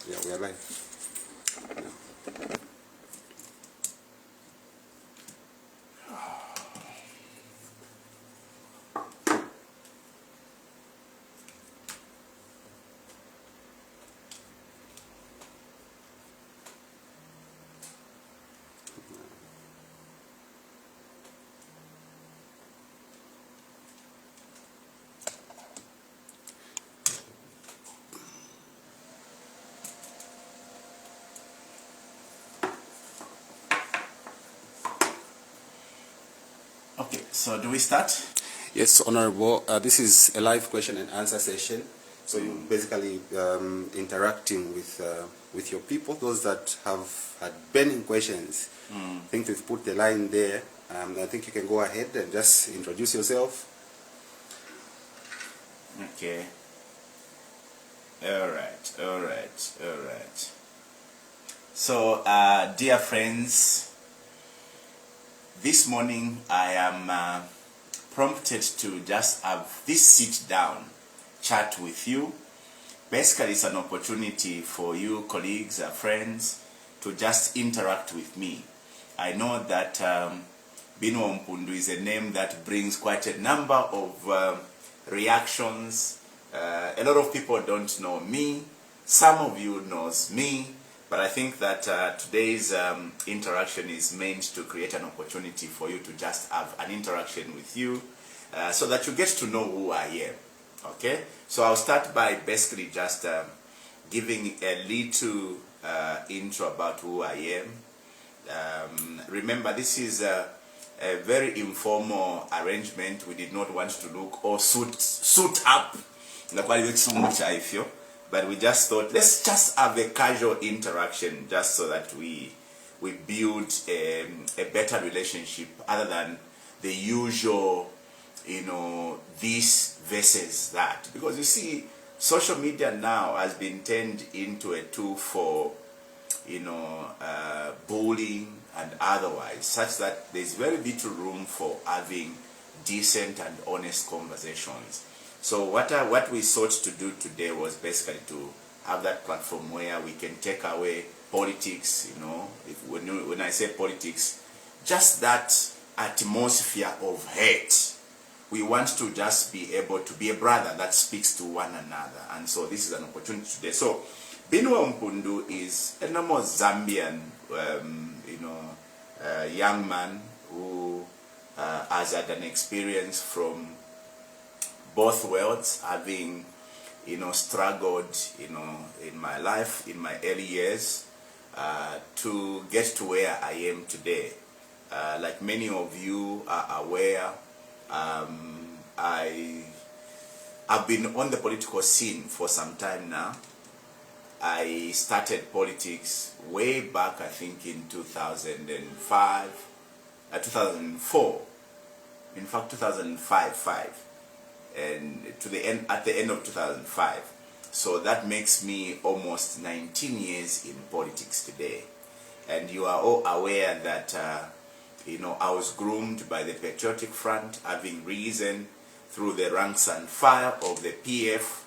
Yeah, we are live. Yeah. Okay, so do we start? Yes, Honorable. This is a live question and answer session. So you're basically interacting with your people, those that have had burning questions. I think we've put the line there. I think you can go ahead and just introduce yourself. Okay. All right. So, dear friends, this morning I am prompted to just have this sit down chat with you. Basically, it's an opportunity for you, colleagues, friends, to just interact with me. I know that Binwell Mpundu is a name that brings quite a number of reactions. A lot of people don't know me. Some of you knows me. But I think that today's interaction is meant to create an opportunity for you to just have an interaction with you so that you get to know who I am. Okay? So I'll start by basically just giving a little intro about who I am. Remember, this is a very informal arrangement. We did not want to look or suit up. But we just thought, let's just have a casual interaction just so that we build a better relationship other than the usual, this versus that. Because you see, social media now has been turned into a tool for, bullying and otherwise, such that there's very little room for having decent and honest conversations. So what we sought to do today was basically to have that platform where we can take away politics, when I say politics, just that atmosphere of hate. We want to just be able to be a brother that speaks to one another. And so this is an opportunity today. So Binwell Mpundu is a normal Zambian, young man who has had an experience from both worlds, having struggled in my life, in my early years, to get to where I am today. Like many of you are aware, I have been on the political scene for some time now. I started politics way back, I think in 2004, in fact 2005. And at the end of 2005. So that makes me almost 19 years in politics today. And you are all aware that, I was groomed by the Patriotic Front, having risen through the ranks and file of the PF.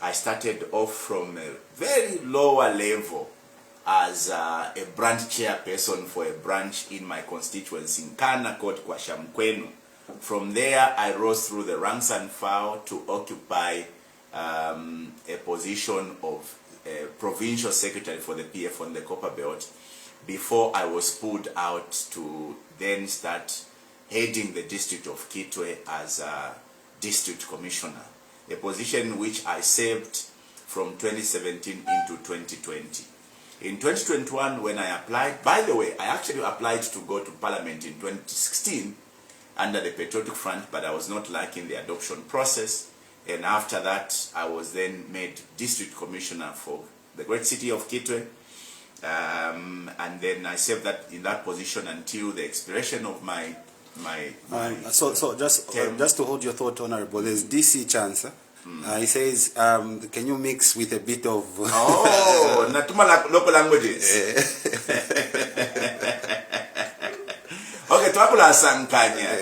I started off from a very lower level as a branch chairperson for a branch in my constituency in Kana Court, Kwashamkwenu. From there, I rose through the ranks and file to occupy a position of provincial secretary for the PF on the Copper Belt before I was pulled out to then start heading the district of Kitwe as a district commissioner, a position which I served from 2017 into 2020. In 2021, when I applied, by the way, I actually applied to go to Parliament in 2016 under the Patriotic Front, but I was not liking the adoption process. And after that, I was then made district commissioner for the great city of Kitwe. And then I served in that position until the expiration of my so just to hold your thought, Honorable, there's DC chance. He says, can you mix with a bit of... natuma local languages. Okay, twakula sankanya.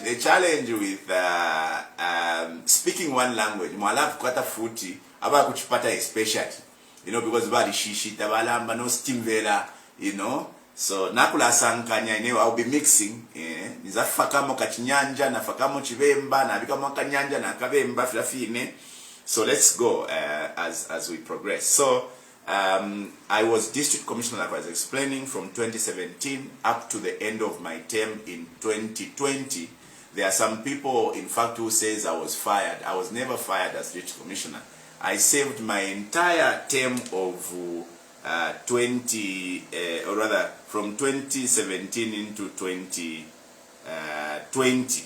The challenge with speaking one language, mwalafu kwata futi, aba kuchipata especially, because bali shishita, balamba no steam vela, so nakula sankanya, I'll be mixing, nizafakamo kachinyanja, nafakamo chivemba, nabikamo kanyanja, nakavemba, flafine. So let's go as we progress. So I was district commissioner, like I was explaining, from 2017 up to the end of my term in 2020. There are some people, in fact, who says I was fired. I was never fired as district commissioner. I served my entire term of from 2017 into 2020.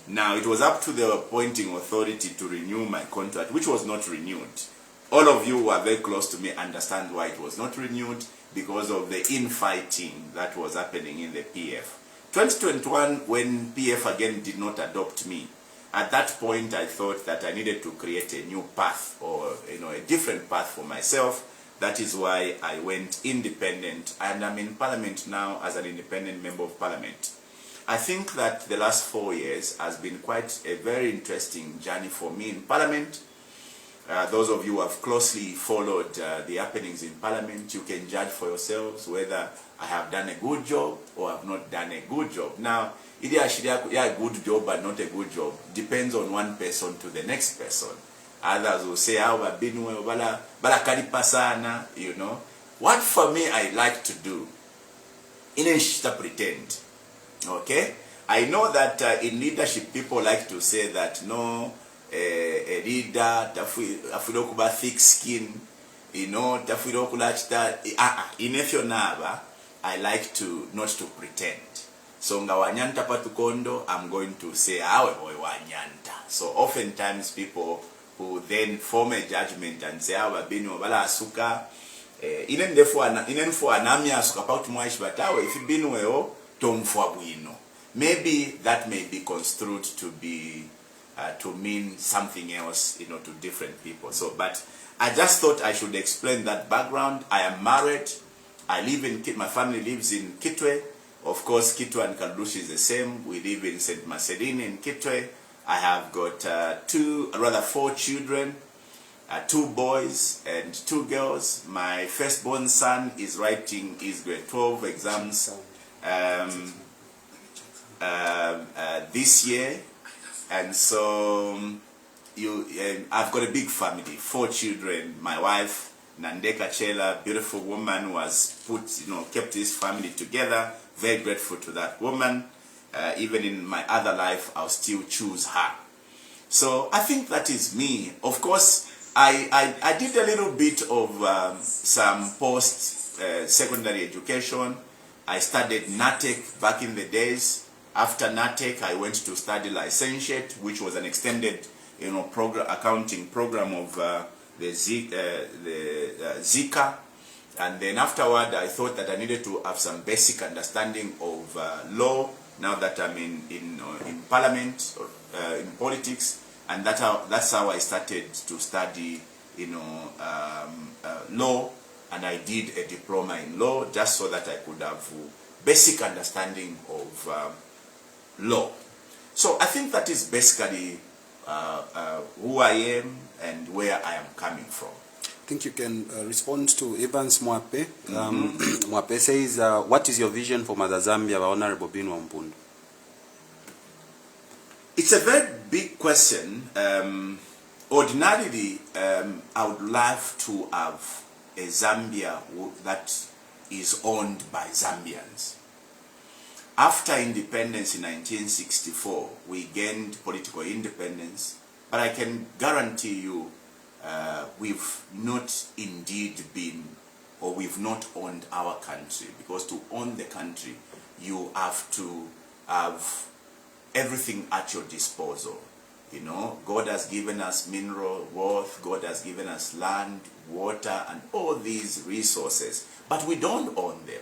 Now, it was up to the appointing authority to renew my contract, which was not renewed. All of you who are very close to me understand why it was not renewed, because of the infighting that was happening in the PF. 2021, when PF again did not adopt me, at that point I thought that I needed to create a new path, or a different path for myself. That is why I went independent, and I'm in Parliament now as an independent member of Parliament. I think that the last 4 years has been quite a very interesting journey for me in Parliament. Those of you who have closely followed the happenings in Parliament, you can judge for yourselves whether I have done a good job or have not done a good job. Now, either a good job but not a good job depends on one person to the next person. Others will say, Binwell, bala karipasana, What for me I like to do, inenshita pretend. Okay? I know that in leadership people like to say that no, a leader tafiro kuba thick skin, tafiro kulachita inefyonaba. I like to not to pretend. So nga wanyanta patukondo, I'm going to say awe boy wanyanta. So oftentimes people who then form a judgment and say awe bino bala asuka inenfo anami asuka pautu mwaishi batawe if binweo tomfwa bwino. Maybe that may be construed to be to mean something else, to different people. So, but I just thought I should explain that background. I am married. I live in my family lives in Kitwe. Of course, Kitwe and Kaldushi is the same. We live in St. Marcelline in Kitwe. I have got 4 children, 2 boys and 2 girls. My firstborn son is writing his grade 12 exams this year, and so I've got a big family, 4 children. My wife Nandeka Chela, beautiful woman, was kept this family together. Very grateful to that woman. Even in my other life, I'll still choose her. So I think that is me. Of course, I did a little bit of some post-secondary education. I studied NATEC back in the days. After NATEC, I went to study licentiate, which was an extended, accounting program of the Zika. And then afterward, I thought that I needed to have some basic understanding of law. Now that I'm in Parliament, in politics, and that's how I started to study, law. And I did a diploma in law just so that I could have basic understanding of law. So I think that is basically who I am and where I am coming from. I think you can respond to Evans Mwape. Mwape says, what is your vision for Mother Zambia by Honorable Binwell Mpundu? It's a very big question. Ordinarily, I would love to have a Zambia that is owned by Zambians. After independence in 1964, we gained political independence, but I can guarantee you we've not indeed been, or we've not owned our country, because to own the country, you have to have everything at your disposal. God has given us mineral wealth, God has given us land, water, and all these resources, but we don't own them.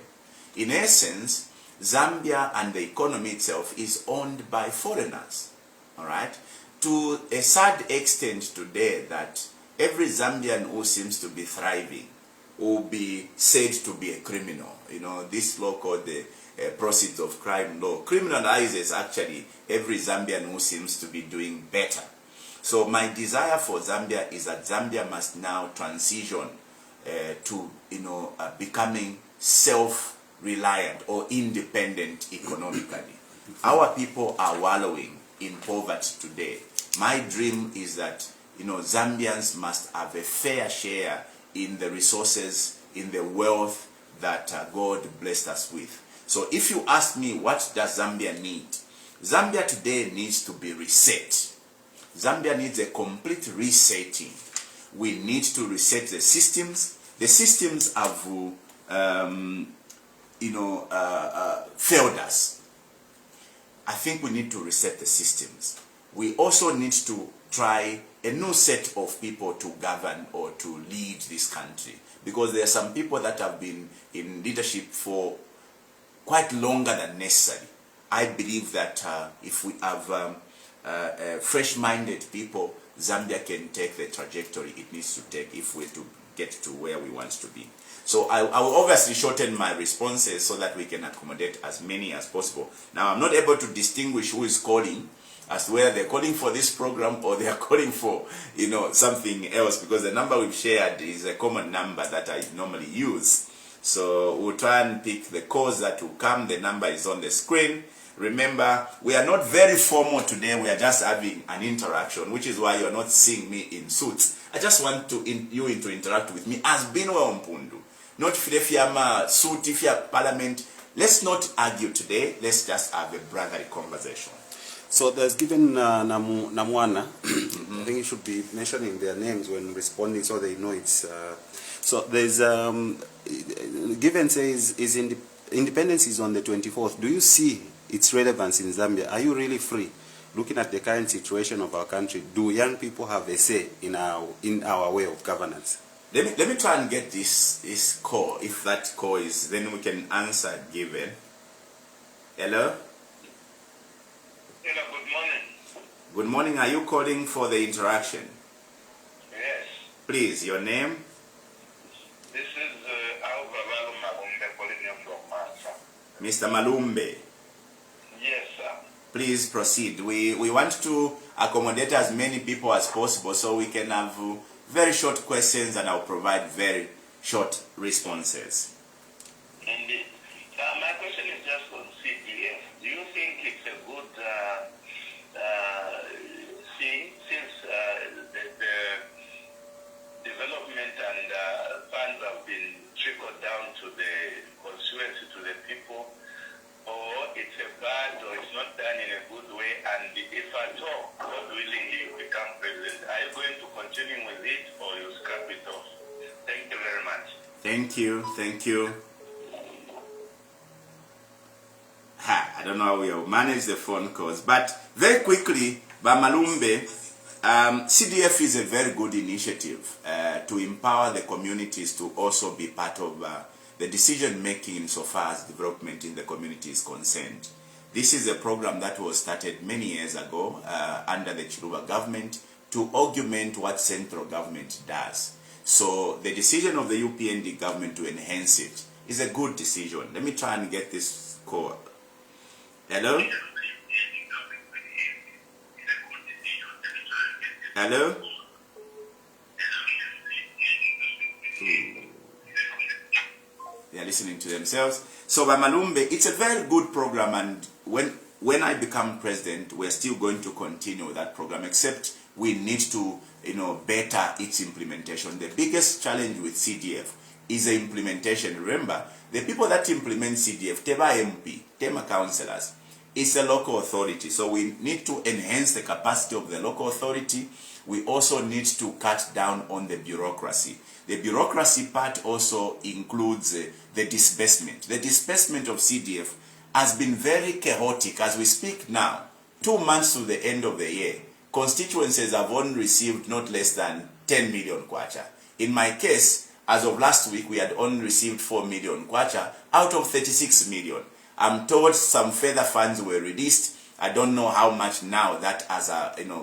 In essence, Zambia and the economy itself is owned by foreigners, all right? To a sad extent today that every Zambian who seems to be thriving will be said to be a criminal. This law called the Proceeds of Crime law criminalizes actually every Zambian who seems to be doing better. So my desire for Zambia is that Zambia must now transition to becoming self-reliant or independent economically. Our people are wallowing in poverty today. My dream is that Zambians must have a fair share in the resources, in the wealth that God blessed us with. So if you ask me, what does Zambia need? Zambia today needs to be reset. Zambia needs a complete resetting. We need to reset the systems. The systems have failed us. I think we need to reset the systems. We also need to try a new set of people to govern or to lead this country, because there are some people that have been in leadership for quite longer than necessary. I believe that if we have fresh-minded people, Zambia can take the trajectory it needs to take if we're to get to where we want to be. So I will obviously shorten my responses so that we can accommodate as many as possible. Now, I'm not able to distinguish who is calling, as to whether they're calling for this program or they are calling for something else, because the number we've shared is a common number that I normally use. So we'll try and pick the calls that will come. The number is on the screen. Remember, we are not very formal today. We are just having an interaction, which is why you're not seeing me in suits. I just want you to interact with me as Binwell Mpundu. Not if you're a suit, if you're parliament. Let's not argue today. Let's just have a brotherly conversation. So there's given Namwana. I think you should be mentioning their names when responding so they know it's... So there's... given says independence is on the 24th. Do you see its relevance in Zambia? Are you really free? Looking at the current situation of our country, do young people have a say in our way of governance? Let me try and get this call. If that call is, then we can answer given. Hello? Hello, good morning. Good morning. Are you calling for the interaction? Yes. Please, your name? This is Alvaro Malumbe calling you from Masa. Mr. Malumbe. Yes, sir. Please proceed. We want to accommodate as many people as possible, so we can have very short questions and I'll provide very short responses. Indeed. My question is just on CDF. Do you think it's a good thing, since the development and funds have been trickled down to the constituency, to the people, or it's a bad, or it's not done in a good way, and if at all, God willing, you become president, are you going to continue with it or you scrap it off? Thank you very much. Thank you. Thank you. I don't know how we'll manage the phone calls, but very quickly, Bamalumbe, CDF is a very good initiative to empower the communities to also be part of the decision-making insofar as development in the community is concerned. This is a program that was started many years ago under the Chiluba government to augment what central government does. So the decision of the UPND government to enhance it is a good decision. Let me try and get this call. Hello? Hello? They are listening to themselves. So Bamalumbe, it's a very good program, and when I become president, we're still going to continue that program, except we need to better its implementation. The biggest challenge with CDF is the implementation. Remember, the people that implement CDF, Tema MP, Tema councillors, it's a local authority. So we need to enhance the capacity of the local authority. We also need to cut down on the bureaucracy. The bureaucracy part also includes the disbursement. The disbursement of CDF has been very chaotic. As we speak now, 2 months to the end of the year, constituencies have only received not less than 10 million kwacha. In my case, as of last week, we had only received 4 million kwacha out of 36 million. I'm told some further funds were released. I don't know how much now that has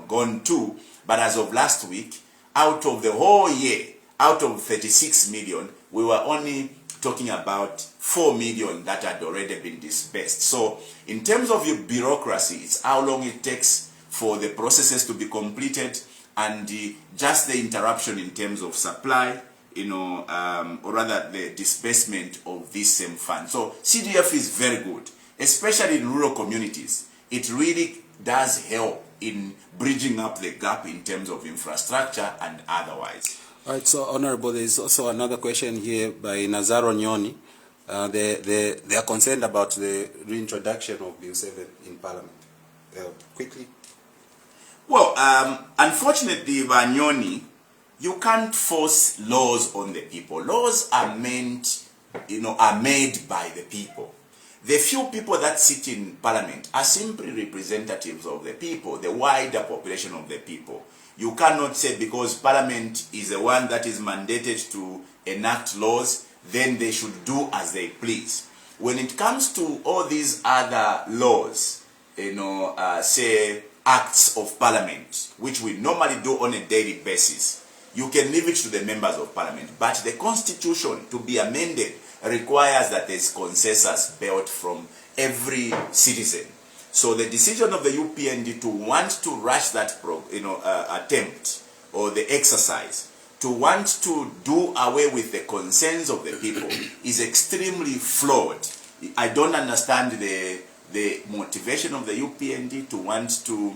gone to, but as of last week, out of the whole year, out of 36 million, we were only talking about 4 million that had already been disbursed. So in terms of your bureaucracy, it's how long it takes for the processes to be completed, and just the interruption in terms of supply, or rather the disbursement of this same fund. So CDF is very good, especially in rural communities. It really does help in bridging up the gap in terms of infrastructure and otherwise. All right, so Honorable, there is also another question here by Nazaro Nyoni. They are concerned about the reintroduction of Bill 7 in Parliament. Quickly. Well, unfortunately, Vanyoni, you can't force laws on the people. Laws are meant, are made by the people. The few people that sit in Parliament are simply representatives of the people, the wider population of the people. You cannot say because Parliament is the one that is mandated to enact laws, then they should do as they please. When it comes to all these other laws, say acts of Parliament, which we normally do on a daily basis, you can leave it to the members of Parliament. But the Constitution, to be amended, requires that there's consensus built from every citizen. So the decision of the UPND to want to rush that attempt or the exercise, to want to do away with the concerns of the people is extremely flawed. I don't understand the motivation of the UPND to want to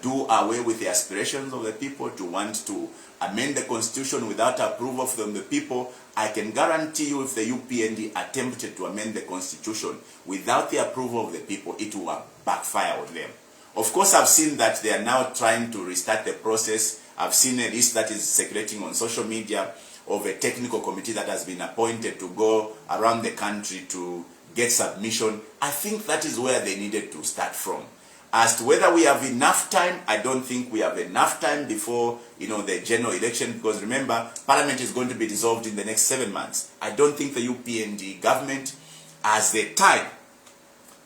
do away with the aspirations of the people, to want to amend the Constitution without approval from the people. I can guarantee you if the UPND attempted to amend the Constitution without the approval of the people, it will backfire on them. Of course, I've seen that they are now trying to restart the process. I've seen a list that is circulating on social media of a technical committee that has been appointed to go around the country to get submission. I think that is where they needed to start from. As to whether we have enough time, I don't think we have enough time before the general election, because remember, Parliament is going to be dissolved in the next 7 months. I don't think the UPND government has the time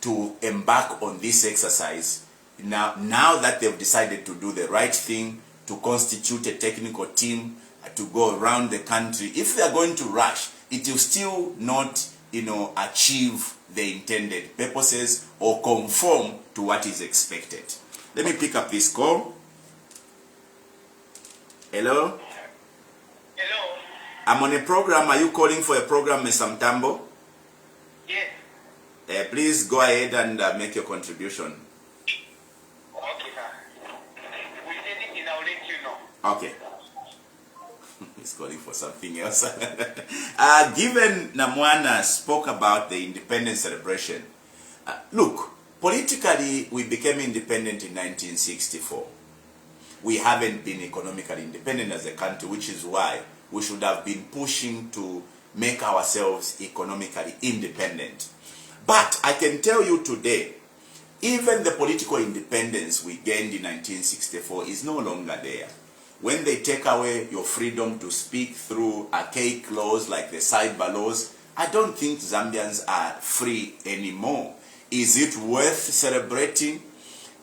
to embark on this exercise now that they've decided to do the right thing, to constitute a technical team, to go around the country. If they're going to rush, it will still not achieve the intended purposes or conform to what is expected. Let me pick up this call. Hello? Hello? I'm on a program. Are you calling for a program, Mr. Mtambo? Yes. Please go ahead and make your contribution. Okay, sir. We said it and I'll let you know. Okay. He's calling for something else. Given Namwana spoke about the independence celebration, look, politically we became independent in 1964. We haven't been economically independent as a country, which is why we should have been pushing to make ourselves economically independent. But I can tell you today, even the political independence we gained in 1964 is no longer there. When they take away your freedom to speak through archaic laws like the cyber laws, I don't think Zambians are free anymore. Is it worth celebrating?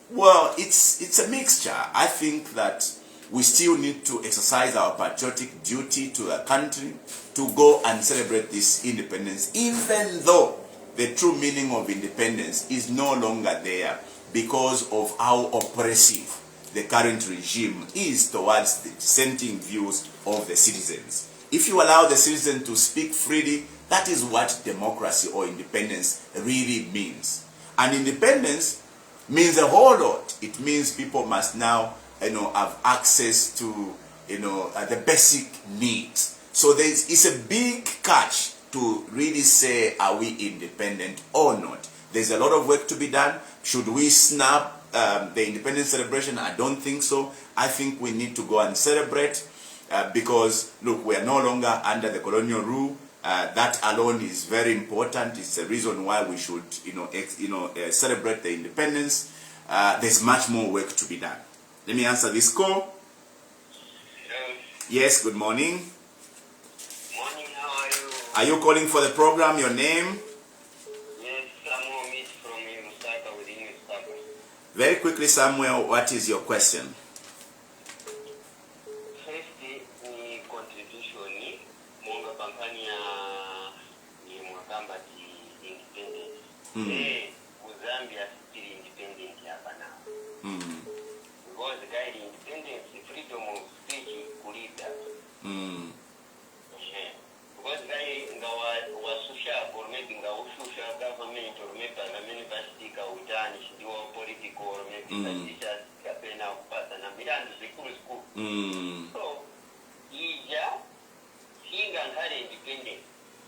Well, it's a mixture. I think that we still need to exercise our patriotic duty to the country to go and celebrate this independence, even though the true meaning of independence is no longer there because of how oppressive the current regime is towards the dissenting views of the citizens. If you allow the citizen to speak freely, that is what democracy or independence really means. And independence means a whole lot. It means people must now have access to the basic needs. So it's a big catch to really say, are we independent or not? There's a lot of work to be done. Should we snap the independence celebration? I don't think so. I think we need to go and celebrate because, look, we are no longer under the colonial rule. That alone is very important. It's the reason why we should, celebrate the independence. There's much more work to be done. Let me answer this call. Yes, good morning. Morning, how are you? Are you calling for the program? Your name? Yes, Samuel Meet from Lusaka within Lusaka. Very quickly, Samuel, what is your question? First, ni contribution ni monga kampani ya ni mwakamba di independence. Zambia still independent hapa now.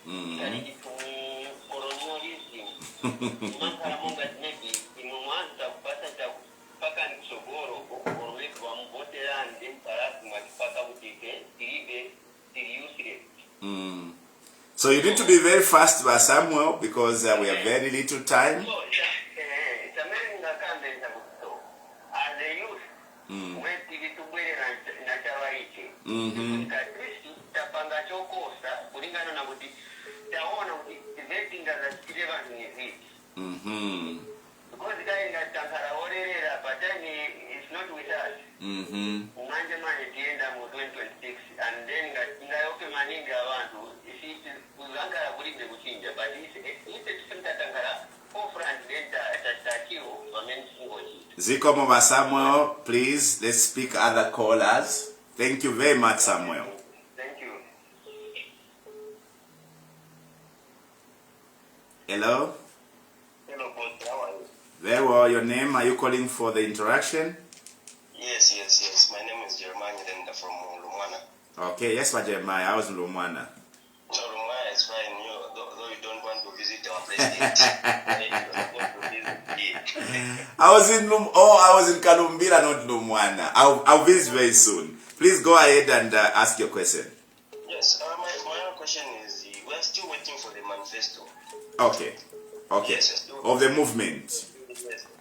Kali colonialism. Mangala monga maybe imwanza kupata cha paka nisogoro kukorwetu wa mbotera ande paratu mwakipaka butike tiribe tiriusire. So you need to be very fast, by Samuel, because we have very little time. So, it's a man in the campaign as a youth, when TV to wear na chawaiti. Kristu tapanga chokosa kulingana na kuti taona kuti vetting as relevant is it. Because the guy in that tankara orera but then it's not with us. Manje manje tienda mu 2026 and then ngayoke maninga abantu isi kuzangara kulinde kuchinja but it's tankara forefront data atatakio wamen singoji. Zikomo ba Samuel, please let's speak other callers. Thank you very much, Samuel. Thank you. Hello? Hello, boss. How are you? Very well. Your name? Are you calling for the interaction? Yes. My name is Jeremiah Nyirenda from Lumwana. Okay, yes, but Jeremiah, I was in Lumwana. No, Lumwana is fine. Though you don't want to visit our place I was in Kalumbira, not Lumwana. I'll visit very soon. Please go ahead and ask your question. Yes, my question is, we're still waiting for the manifesto. Okay. Yes, of the movement.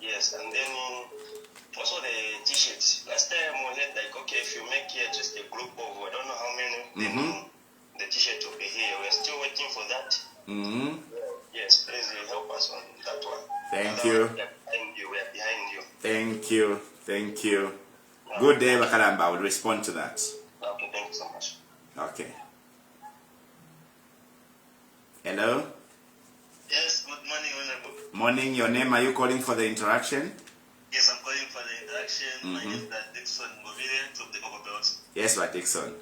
Yes, and then also the t-shirts. Last time we had like, okay, if you make here just a group of I don't know how many, then the t-shirt will be here. We're still waiting for that. Yes, please help us on that one. Thank you. We are behind you. Thank you. Good day, Bakalamba. I will respond to that. Okay, thank you so much. Okay. Hello? Yes, good morning, Honorable. Morning. Your name? Are you calling for the interaction? Yes, I'm calling for the interaction. My name is Dixon Govile from the Copper Belt. Yes, but Dixon.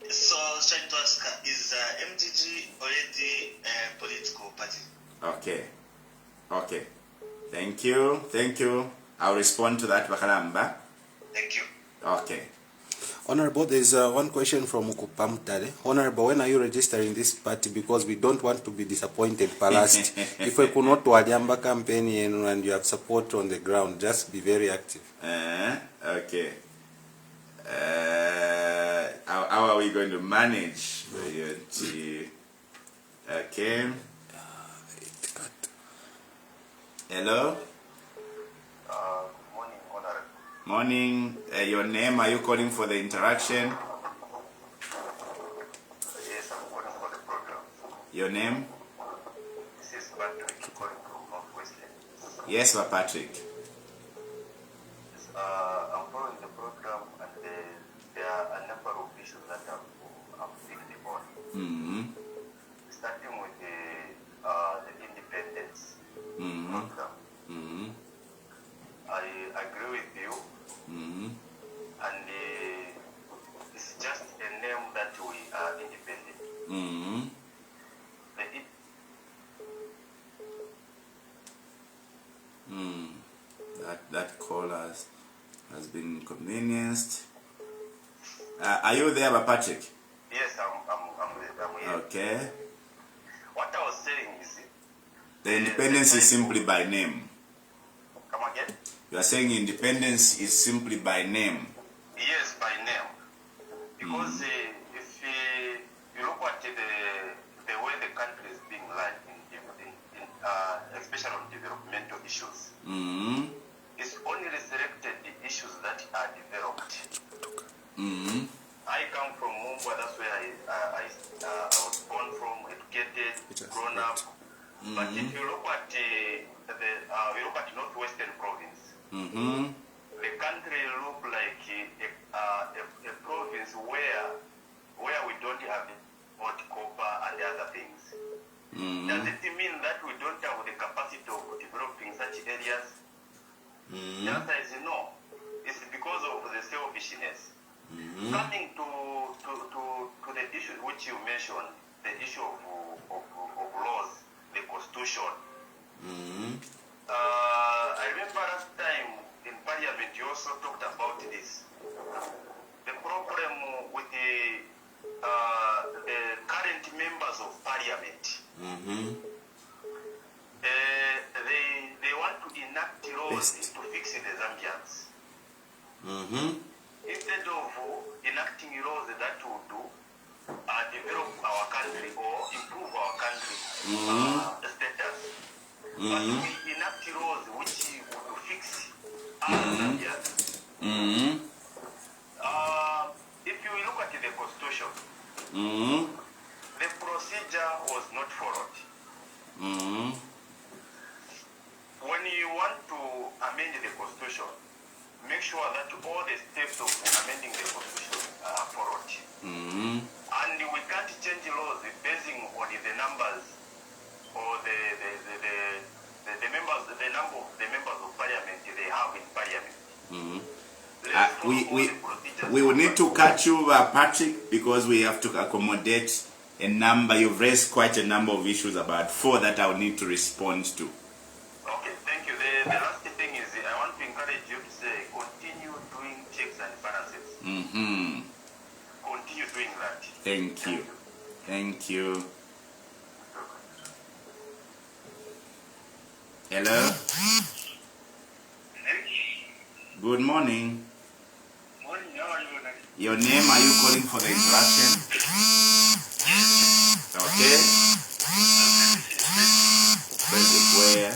So I was trying to ask, is MTG already a political party? Okay. Thank you. I'll respond to that, Bakalamba. Thank you. Okay. Honorable, there's one question from Ukupamtare. Honorable, when are you registering this party? Because we don't want to be disappointed last. If we could not do a Jamba campaign and you have support on the ground, just be very active. Okay. How are we going to manage? Okay. Hello? Good morning, Honorable. Morning. Your name? Are you calling for the interaction? Yes, I'm calling for the program. Your name? This is Patrick calling from Northwestern. Yes, Patrick. I'm following the program and there are a number of issues that I'm thinking on. Starting with the independence program. I agree with you. And it's just a name that we are independent. That call has been inconvenienced. Are you there, Patrick? Yes, I'm here. Okay. What I was saying is The independence is simply by name. Come again? You are saying independence is simply by name. Yes, by name. Because if you look at the way the country is being run, especially on developmental issues, it's only resurrected the issues that are developed. I come from Mumbai, that's where I was born from, educated, grown up. But if you look at Northwestern province, the country look like a province where we don't have hot copper and other things. Does it mean that we don't have the capacity of developing such areas? The answer is no. It's because of the selfishness. Coming to the issue which you mentioned, the issue of laws, the constitution. I remember last time in Parliament you also talked about this. The problem with the current members of Parliament parliament. Mm-hmm. They want to enact laws to fix the Zambians. Mm-hmm. Instead of enacting laws that will develop our country or improve our country status, but we enact laws which will fix our Zambians. Mm-hmm. If you look at the constitution, Mm-hmm. the procedure was not followed. Mm-hmm. When you want to amend the constitution, make sure that all the steps of amending the constitution are followed. Mm-hmm. And we can't change laws basing on the numbers or the members, the number of the members of parliament they have in parliament. Mm-hmm. Let's We will need to catch you, Patrick, because we have to accommodate a number. You've raised quite a number of issues, about 4 that I'll need to respond to. Okay, thank you. The last thing is I want to encourage you to say continue doing checks and balances. Mm-hmm. Continue doing that. Thank you. Thank you. Hello? Good morning. Your name, are you calling for the interaction? Okay. Frederick, where?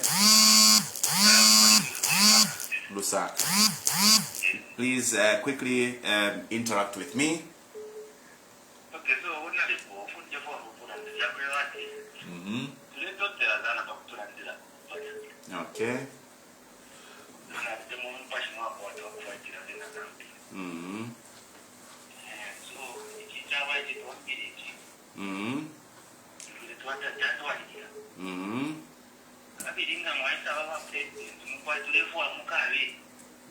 Lusaka. Please quickly interact with me. Okay, so when I go for the Mm-hmm. Okay. Mm-hmm. Mm-hmm. Mm-hmm.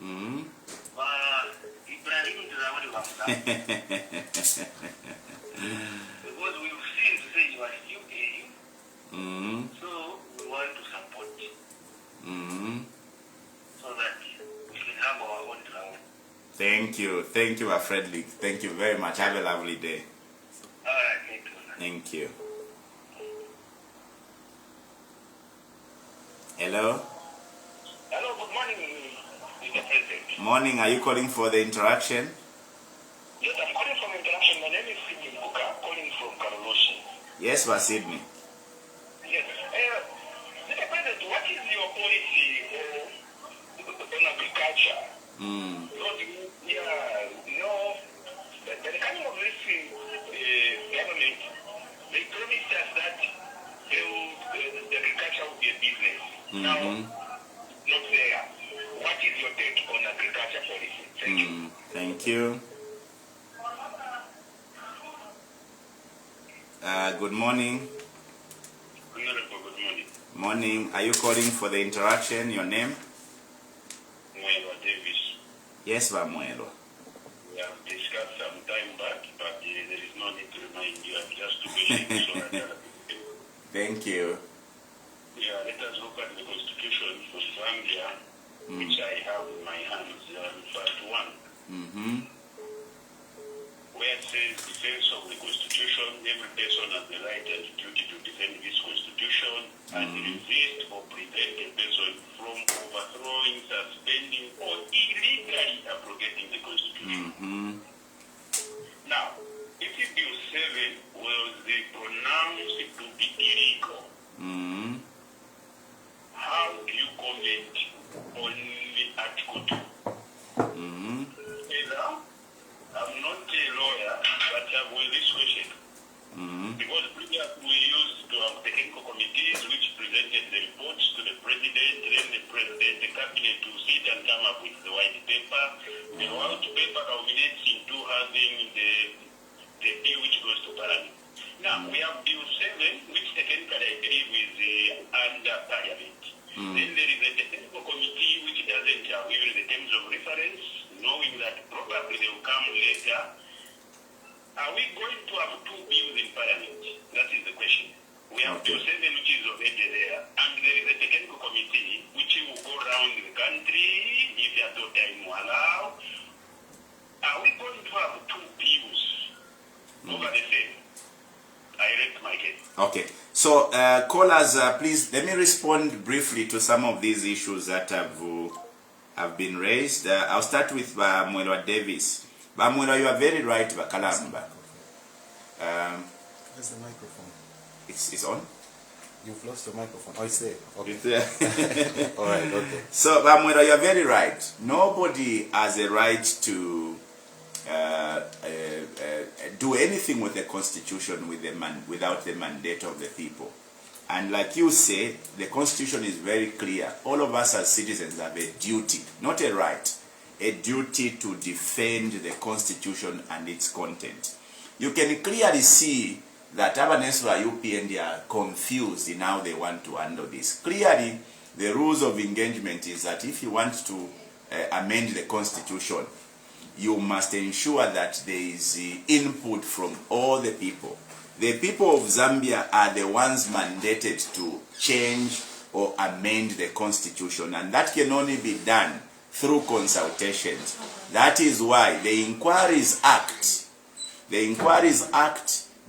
Mm-hmm. Because we've seen to say you are still gay, Mm-hmm. so we want to support you Mm-hmm. so that we can have our own ground. Thank you. Thank you, Frederick. Thank you very much. Have a lovely day. All right, thank you. Thank you. Hello? Hello, good morning, Mr. President. Morning. Are you calling for the interaction? Yes, I'm calling from Interaction. My name is Sydney Kuka, calling from Karoloshi. Yes, Sydney. Yes. Mr. President, what is your policy on agriculture? Mm. Because, the coming of this government, they promised us that the agriculture will be a business. Mm-hmm. Now, not there. What is your take on agriculture policy? Thank you. Thank you. Good morning. Good morning. Morning. Are you calling for the interaction? Your name? Mwelwa Davis. Yes, Vamuelo. We have discussed some time back, but there is no need to remind you. I'm just wishing so that Thank you. yeah, let us look at the constitution for Zambia, which I have in my hands, part 1. Mm-hmm. Where it says defense of the constitution, every person has the right and duty to defend this constitution and resist or prevent a person from overthrowing, suspending, or illegally abrogating the constitution. Mm-hmm. Now, if Bill 7 was pronounced to be illegal, Mm-hmm. how do you comment on the Article 2? Mm-hmm. I'm not a lawyer, but I have this question. Mm-hmm. Because previously we used to have technical committees which presented the reports to the president, then the president, the cabinet to sit and come up with the white paper. The white paper culminates into having the bill which goes to parliament. Now, we have Bill 7, which technically I believe is under parliament. Then there is a technical committee which doesn't have even the terms of reference, knowing that probably they will come later. Are we going to have 2 bills in parliament? That is the question. We have Bill 7, which is already there, and there is a technical committee which will go around the country if at all time will allow. Are we going to have 2 bills over the same? I rest my again. Okay. So, callers, please let me respond briefly to some of these issues that have been raised. I'll start with Mwelwa Davis. Mwelwa, you are very right, Bakalamba. Where's the microphone? It's on? You've lost your microphone. Oh, it's there. Okay. It's there. All right, okay. So, Mwelwa, you are very right. Nobody has a right to do anything with the constitution without the mandate of the people. And like you say, the constitution is very clear. All of us as citizens have a duty, not a right, a duty to defend the constitution and its content. You can clearly see that Abaneswa UPND are confused in how they want to handle this. Clearly, the rules of engagement is that if you want to amend the constitution, you must ensure that there is input from all the people. The people of Zambia are the ones mandated to change or amend the constitution, and that can only be done through consultations. That is why the Inquiries Act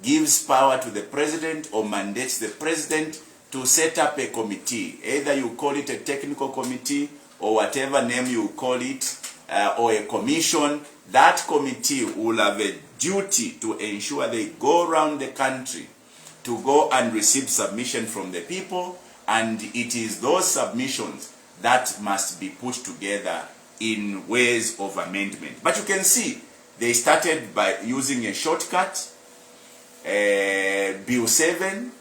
gives power to the president or mandates the president to set up a committee. Either you call it a technical committee or whatever name you call it, or a commission. That committee will have a duty to ensure they go around the country to go and receive submission from the people, and it is those submissions that must be put together in ways of amendment. But you can see they started by using a shortcut, Bill 7,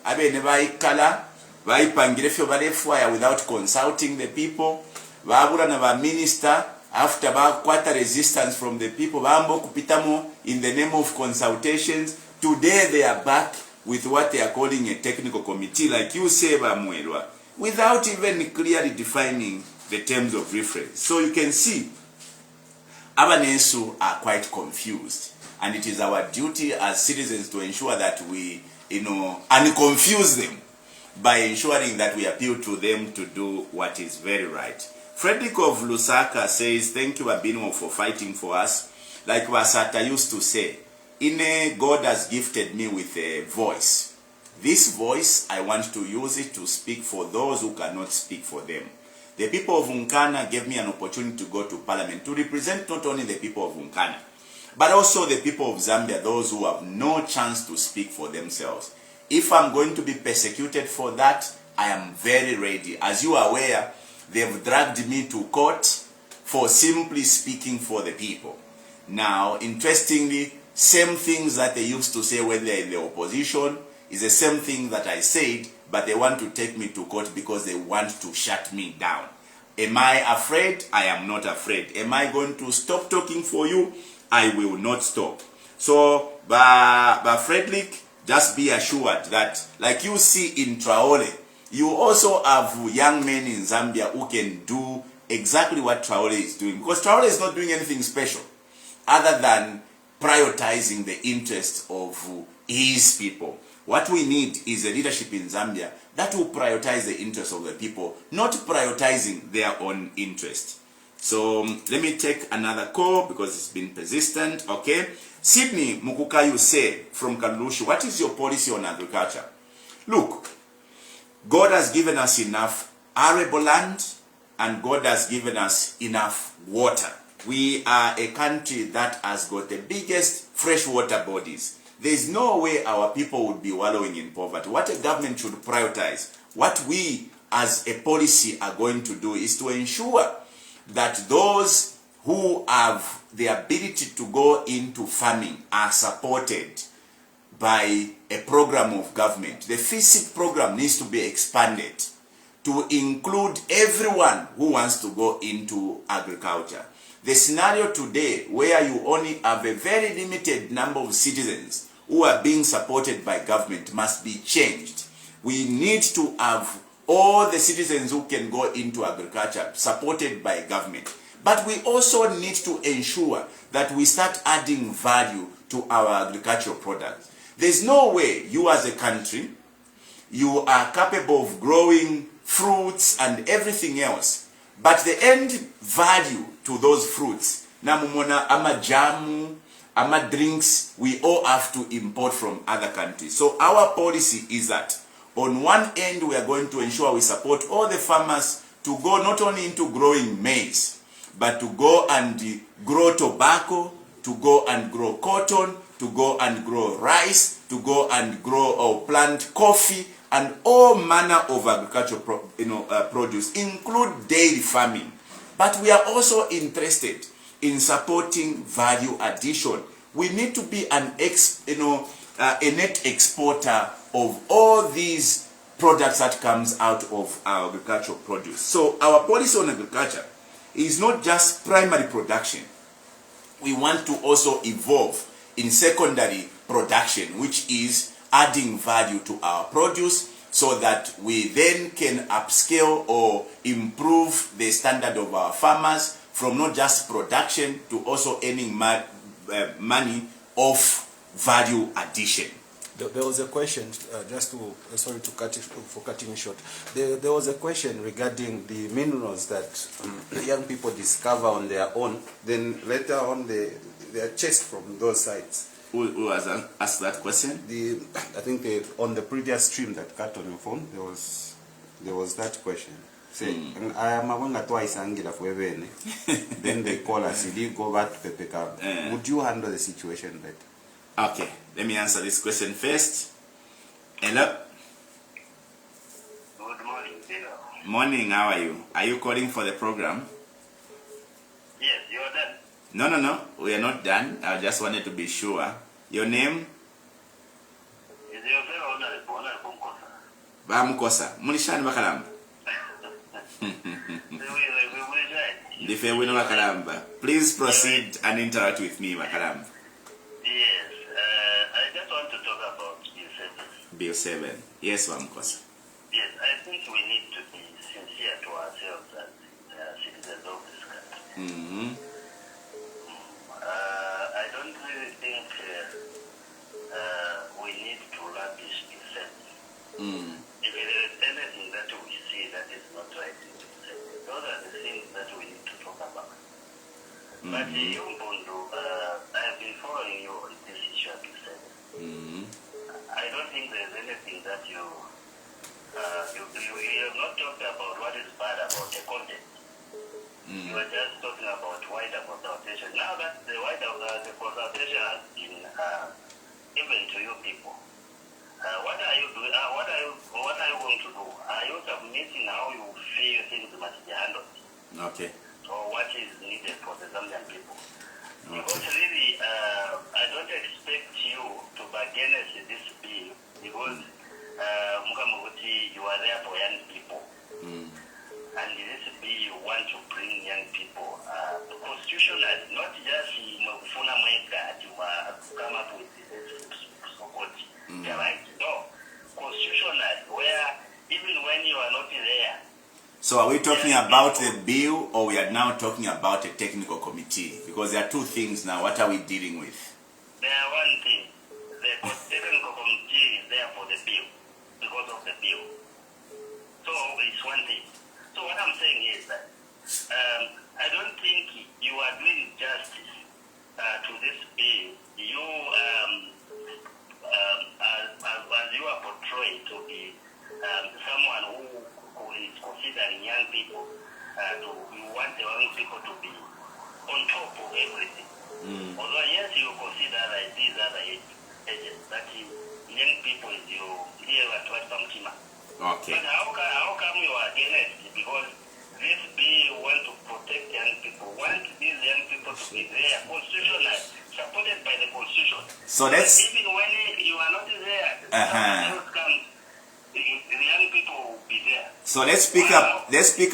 without consulting the people. Minister, after quite resistance from the people, in the name of consultations, today they are back with what they are calling a technical committee, like you say, Mwelwa, without even clearly defining the terms of reference. So you can see, Abanesu are quite confused, and it is our duty as citizens to ensure that we, unconfuse them by ensuring that we appeal to them to do what is very right. Frederick of Lusaka says, thank you, Binwell, for fighting for us. Like Wasata used to say, God has gifted me with a voice. This voice, I want to use it to speak for those who cannot speak for them. The people of Unkana gave me an opportunity to go to parliament to represent not only the people of Unkana, but also the people of Zambia, those who have no chance to speak for themselves. If I'm going to be persecuted for that, I am very ready. As you are aware, they've dragged me to court for simply speaking for the people. Now, interestingly, same things that they used to say when they're in the opposition is the same thing that I said, but they want to take me to court because they want to shut me down. Am I afraid? I am not afraid. Am I going to stop talking for you? I will not stop. So, Frederick, just be assured that, like you see in Traore, you also have young men in Zambia who can do exactly what Traore is doing. Because Traore is not doing anything special other than prioritizing the interests of his people. What we need is a leadership in Zambia that will prioritize the interests of the people, not prioritizing their own interest. So let me take another call because it's been persistent. Okay. Sydney Mukukayu say from Kalushi, what is your policy on agriculture? Look, God has given us enough arable land and God has given us enough water. We are a country that has got the biggest freshwater bodies. There is no way our people would be wallowing in poverty. What a government should prioritize, what we as a policy are going to do is to ensure that those who have the ability to go into farming are supported by a program of government. The FISIP program needs to be expanded to include everyone who wants to go into agriculture. The scenario today where you only have a very limited number of citizens who are being supported by government must be changed. We need to have all the citizens who can go into agriculture supported by government. But we also need to ensure that we start adding value to our agricultural products. There's no way you as a country, you are capable of growing fruits and everything else, but the end value to those fruits, namumona amajamu, ama drinks, we all have to import from other countries. So our policy is that on one end, we are going to ensure we support all the farmers to go not only into growing maize, but to go and grow tobacco, to go and grow cotton, to go and grow rice, to go and grow or plant coffee, and all manner of agricultural produce, include dairy farming. But we are also interested in supporting value addition. We need to be a net exporter of all these products that comes out of our agricultural produce. So our policy on agriculture is not just primary production. We want to also evolve in secondary production, which is adding value to our produce so that we then can upscale or improve the standard of our farmers from not just production to also earning money of value addition. There was a question, sorry to cut it, for cutting it short. There was a question regarding the minerals that young people discover on their own, then later on they are chased from those sites. Who has asked that question? I think on the previous stream that cut on your phone, there was that question. Say, I am going to twice angela for then they call us, go back to Pepeka. Would you handle the situation better? Okay, let me answer this question first. Hello? Good morning, Dino. Morning, how are you? Are you calling for the program? Yes, you are done. No, we are not done. I just wanted to be sure. Your name? Is your friend Honorable Mkosa? Bamkosa. Munishani Makalamba. Dife wino Makalamba. Please proceed and interact with me, Makalamba. Yes, I just want to talk about Bill 7. Bill 7. Yes, Bamkosa. Yes, I think we need to be sincere to ourselves as citizens of this country. I don't really think we need to rubbish Bill 7. If there is anything that we see that is not right in Bill 7, those are the things that we need to talk about. But you, Mpundu, I have been following you on this issue of Bill 7. I don't think there's anything that you have not talked about what is bad about the content. You are just talking about wider consultation. Now that the consultation has been given to you people, what are you doing? What are you going to do? Are you submitting how you feel things must be handled? Okay. Or what is needed for the Zambian people? Okay. Because really, I don't expect you to bargain this bill because you are there for young people. And this bill you want to bring young people constitutional, not just Mufuna Mweka to come up with this so-called right. No, constitutional, where even when you are not there. So are we talking about the bill or we are now talking about a technical committee? Because there are two things now. What are we dealing with? There are one thing. The technical committee is there for the bill, because of the bill. So it's one thing. So what I'm saying is that I don't think you are doing justice to this bill. You, as you are portrayed to be someone who is considering young people, you want the young people to be on top of everything. Although yes, you consider like these other agents, but young people is your here at what Bamtima. Okay. But how come you are against it? Because this bill want to protect young people, want these young people to be there, constitutional, supported by the constitution. So that's even when you are not there, someone else comes, the young people will be there. So let's pick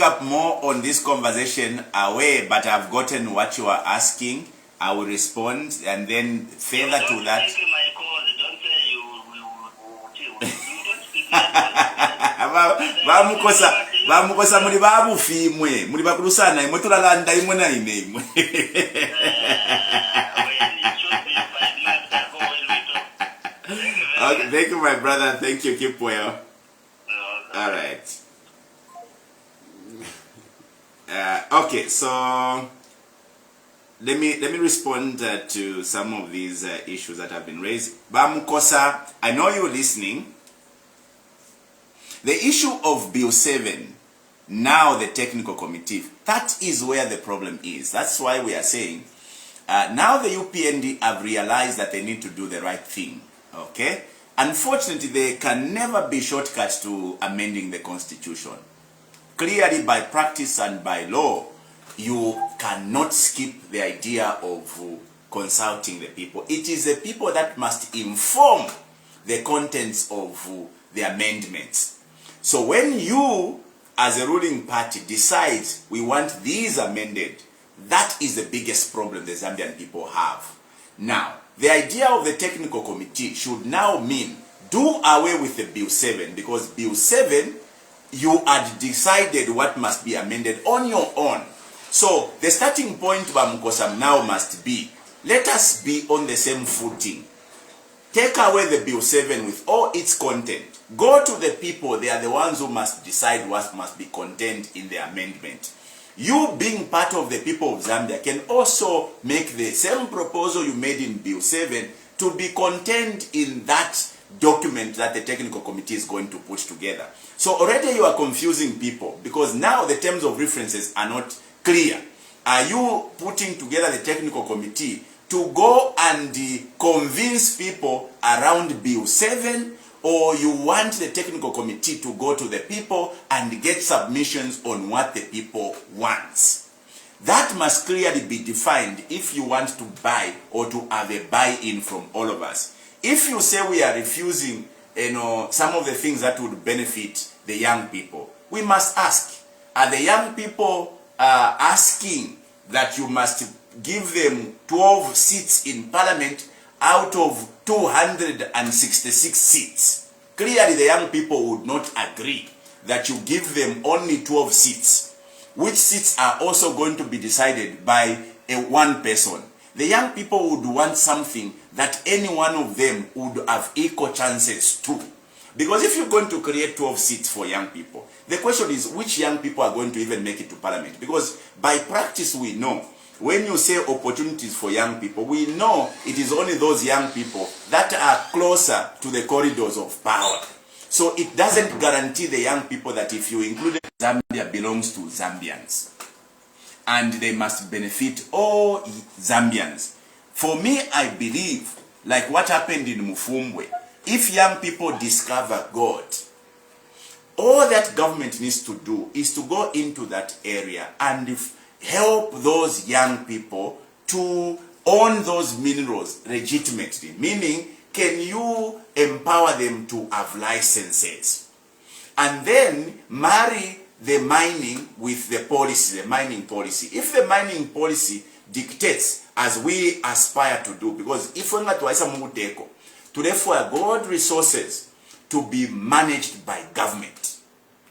up more on this conversation away, but I've gotten what you are asking. I will respond, and then further to that. Don't take my call. Don't say you don't speak my call. Bamukosa muri babufimwe muri bakurusana imwe tulalanda imwe na imwe. Okay, thank you, my brother. Thank you. Keep well. All right. Okay, so let me respond to some of these issues that have been raised. Bamukosa, I know you're listening. The issue of Bill 7, now the technical committee, that is where the problem is. That's why we are saying, now the UPND have realized that they need to do the right thing, okay? Unfortunately, there can never be shortcuts to amending the constitution. Clearly, by practice and by law, you cannot skip the idea of consulting the people. It is the people that must inform the contents of the amendments. So when you, as a ruling party, decides we want these amended, that is the biggest problem the Zambian people have. Now, the idea of the technical committee should now mean do away with the Bill 7, because Bill 7, you had decided what must be amended on your own. So the starting point, Bamukosam, now must be, let us be on the same footing. Take away the Bill 7 with all its content. Go to the people, they are the ones who must decide what must be contained in the amendment. You, being part of the people of Zambia, can also make the same proposal you made in Bill 7 to be contained in that document that the technical committee is going to put together. So already you are confusing people, because now the terms of references are not clear. Are you putting together the technical committee to go and convince people around Bill 7, or you want the technical committee to go to the people and get submissions on what the people want? That must clearly be defined if you want to buy or to have a buy-in from all of us. If you say we are refusing, some of the things that would benefit the young people, we must ask, are the young people asking that you must give them 12 seats in parliament out of 266 seats? Clearly the young people would not agree that you give them only 12 seats, which seats are also going to be decided by one person. The young people would want something that any one of them would have equal chances to. Because if you're going to create 12 seats for young people, the question is which young people are going to even make it to parliament? Because by practice we know, when you say opportunities for young people, we know it is only those young people that are closer to the corridors of power. So it doesn't guarantee the young people that if you include Zambia belongs to Zambians, and they must benefit all Zambians. For me, I believe, like what happened in Mufumbwe, if young people discover God, all that government needs to do is to go into that area and help those young people to own those minerals legitimately. Meaning, can you empower them to have licenses? And then marry the mining with the policy, the mining policy. If the mining policy dictates as we aspire to do, because if we're not to therefore gold resources to be managed by government,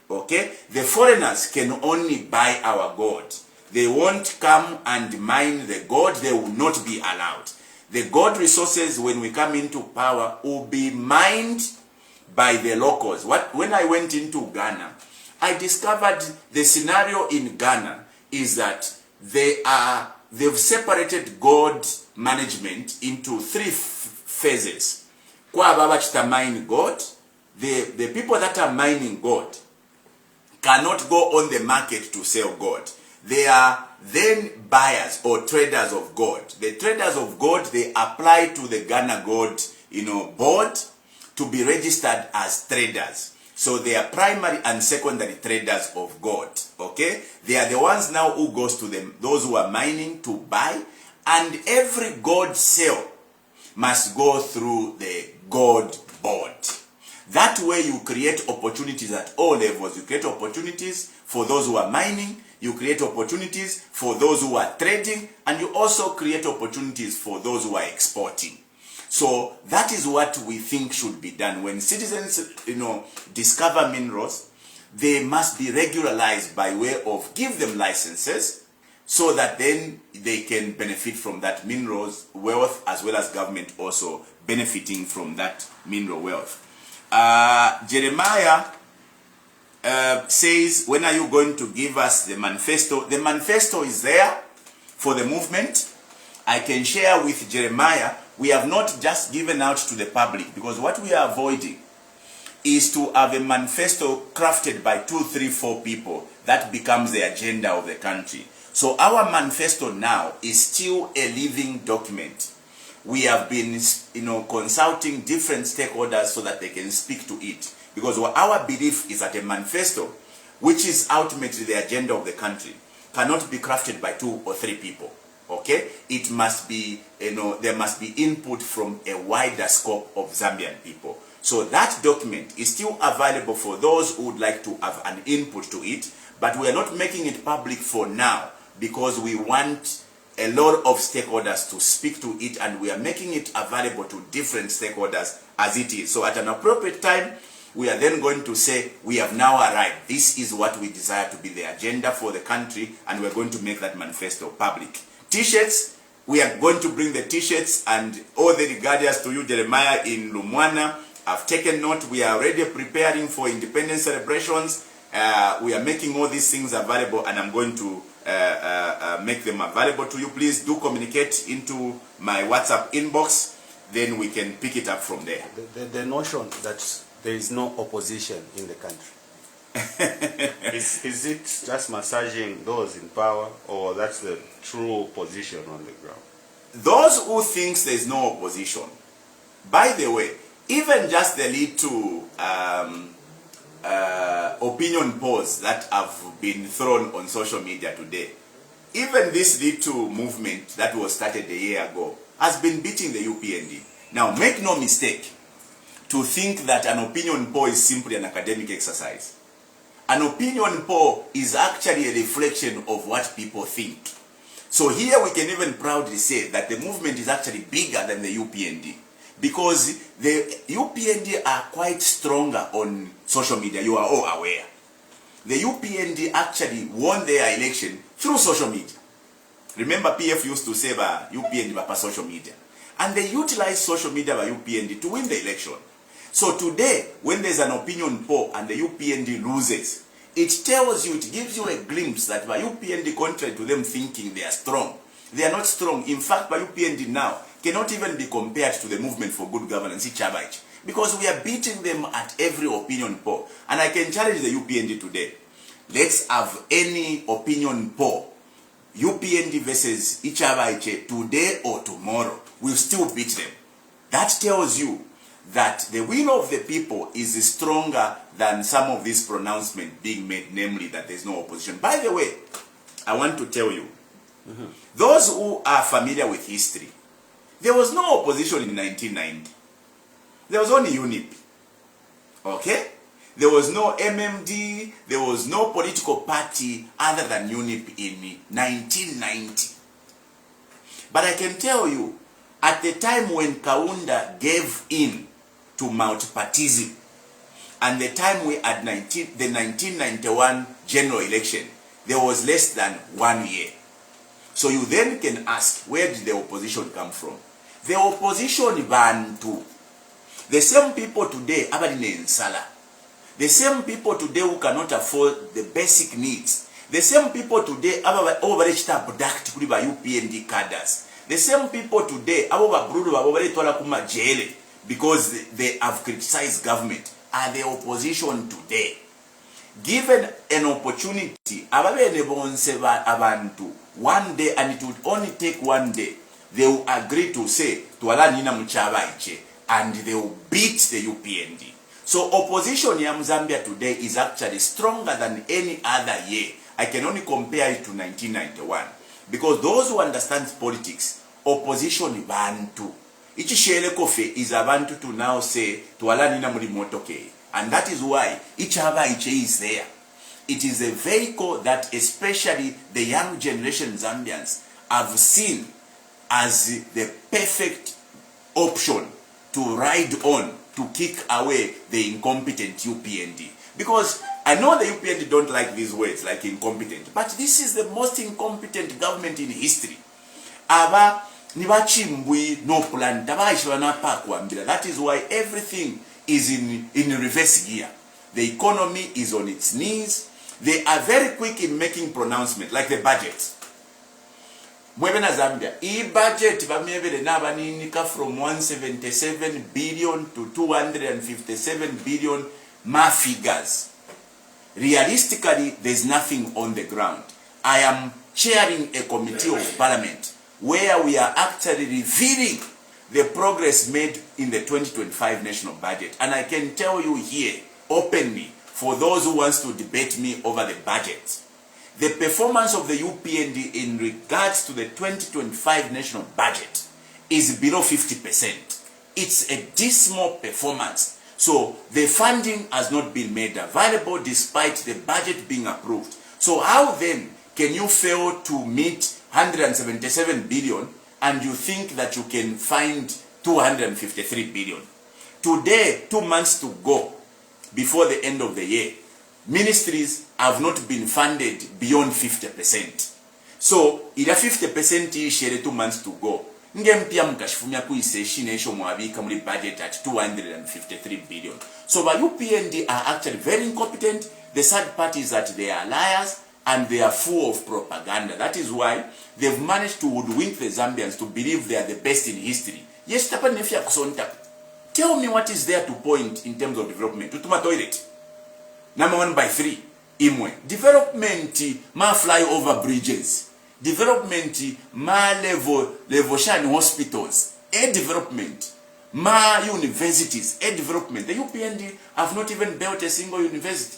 okay? The foreigners can only buy our gold. They won't come and mine the gold. They will not be allowed. The gold resources, when we come into power, will be mined by the locals. When I went into Ghana, I discovered the scenario in Ghana is that they've separated gold management into three phases. Kwa baba chita mine gold, the people that are mining gold cannot go on the market to sell gold. They are then buyers or traders of gold. The traders of gold, they apply to the Ghana Gold, board to be registered as traders. So they are primary and secondary traders of gold, okay? They are the ones now who goes to them, those who are mining to buy, and every gold sale must go through the gold board. That way you create opportunities at all levels. You create opportunities for those who are mining, you create opportunities for those who are trading, and you also create opportunities for those who are exporting. So that is what we think should be done. When citizens, discover minerals, they must be regularized by way of give them licenses so that then they can benefit from that minerals wealth, as well as government also benefiting from that mineral wealth. Jeremiah says, when are you going to give us the manifesto? The manifesto is there for the movement. I can share with Jeremiah, we have not just given out to the public, because what we are avoiding is to have a manifesto crafted by 2, 3, 4 people that becomes the agenda of the country. So our manifesto now is still a living document. We have been, consulting different stakeholders so that they can speak to it. Because our belief is that a manifesto, which is ultimately the agenda of the country, cannot be crafted by 2 or 3 people. Okay? It must be, there must be input from a wider scope of Zambian people. So that document is still available for those who would like to have an input to it, but we are not making it public for now because we want a lot of stakeholders to speak to it, and we are making it available to different stakeholders as it is. So at an appropriate time, we are then going to say, we have now arrived. This is what we desire to be the agenda for the country, and we're going to make that manifesto public. T-shirts, we are going to bring the T-shirts, and all the regards to you, Jeremiah, in Lumwana. I've taken note. We are already preparing for independence celebrations. We are making all these things available, and I'm going to make them available to you. Please do communicate into my WhatsApp inbox, then we can pick it up from there. The notion that there is no opposition in the country, is it just massaging those in power, or that's the true position on the ground? Those who think there is no opposition, by the way, even just the little opinion polls that have been thrown on social media today, even this little movement that was started a year ago has been beating the UPND. Now, make no mistake to think that an opinion poll is simply an academic exercise. An opinion poll is actually a reflection of what people think. So here we can even proudly say that the movement is actually bigger than the UPND, because the UPND are quite stronger on social media. You are all aware. The UPND actually won their election through social media. Remember, PF used to say by UPND by social media. And they utilized social media by UPND to win the election. So today, when there's an opinion poll and the UPND loses, it tells you, it gives you a glimpse that by UPND, contrary to them thinking they are strong, they are not strong. In fact, by UPND now cannot even be compared to the movement for good governance, Hichilema'S, because we are beating them at every opinion poll. And I can challenge the UPND today. Let's have any opinion poll, UPND versus Hichilema'S, today or tomorrow. We'll still beat them. That tells you that the will of the people is stronger than some of these pronouncements being made, namely that there's no opposition. By the way, I want to tell you, those who are familiar with history, there was no opposition in 1990. There was only UNIP. Okay? There was no MMD, there was no political party other than UNIP in 1990. But I can tell you, at the time when Kaunda gave in to multipartism, and the time we had the 1991 general election, there was less than 1 year. So you then can ask, where did the opposition come from? The opposition Bantu. The same people today, Abadine Nsala. The same people today who cannot afford the basic needs. The same people today, overreached abduct by UPND cadres. The same people today, because they have criticized government, are the opposition today. Given an opportunity, one day, and it would only take 1 day, they will agree to say, and they will beat the UPND. So opposition in Zambia today is actually stronger than any other year. I can only compare it to 1991. Because those who understand politics, opposition Bantu. Ichi kofe is a Bantu to now say, and that is why Hichilema'S is there. It is a vehicle that especially the young generation Zambians have seen as the perfect option to ride on, to kick away the incompetent UPND. Because I know the UPND don't like these words, like incompetent, but this is the most incompetent government in history. Aba nibachimbwi no plan, that is why everything is in reverse gear. The economy is on its knees. They are very quick in making pronouncements, like the budget. mwebe na Zambia budget bamebere n'abaninika from 177 billion to 257 billion ma figures. Realistically, there's nothing on the ground. I am chairing a committee of parliament where we are actually revealing the progress made in the 2025 national budget. And I can tell you here openly, for those who wants to debate me over the budget, the performance of the UPND in regards to the 2025 national budget is below 50%. It's a dismal performance. So the funding has not been made available despite the budget being approved. So how then can you fail to meet 177 billion and you think that you can find 253 billion? Today, 2 months to go before the end of the year, ministries have not been funded beyond 50%. So, ila 50% ishere 2 months to go. Ngempia mkashifumia kuiseshine isho mwabika muli budget at 253 billion. So, the UPND are actually very incompetent. The sad part is that they are liars and they are full of propaganda. That is why they've managed to hoodwink the Zambians to believe they are the best in history. Yes, tapa nefia kusonta. Tell me what is there to point in terms of development. Tutuma toilet. Number 1 by 3. Imwe. Development ma fly over bridges. Development ma level shan hospitals. A development ma universities. A development. The UPND have not even built a single university.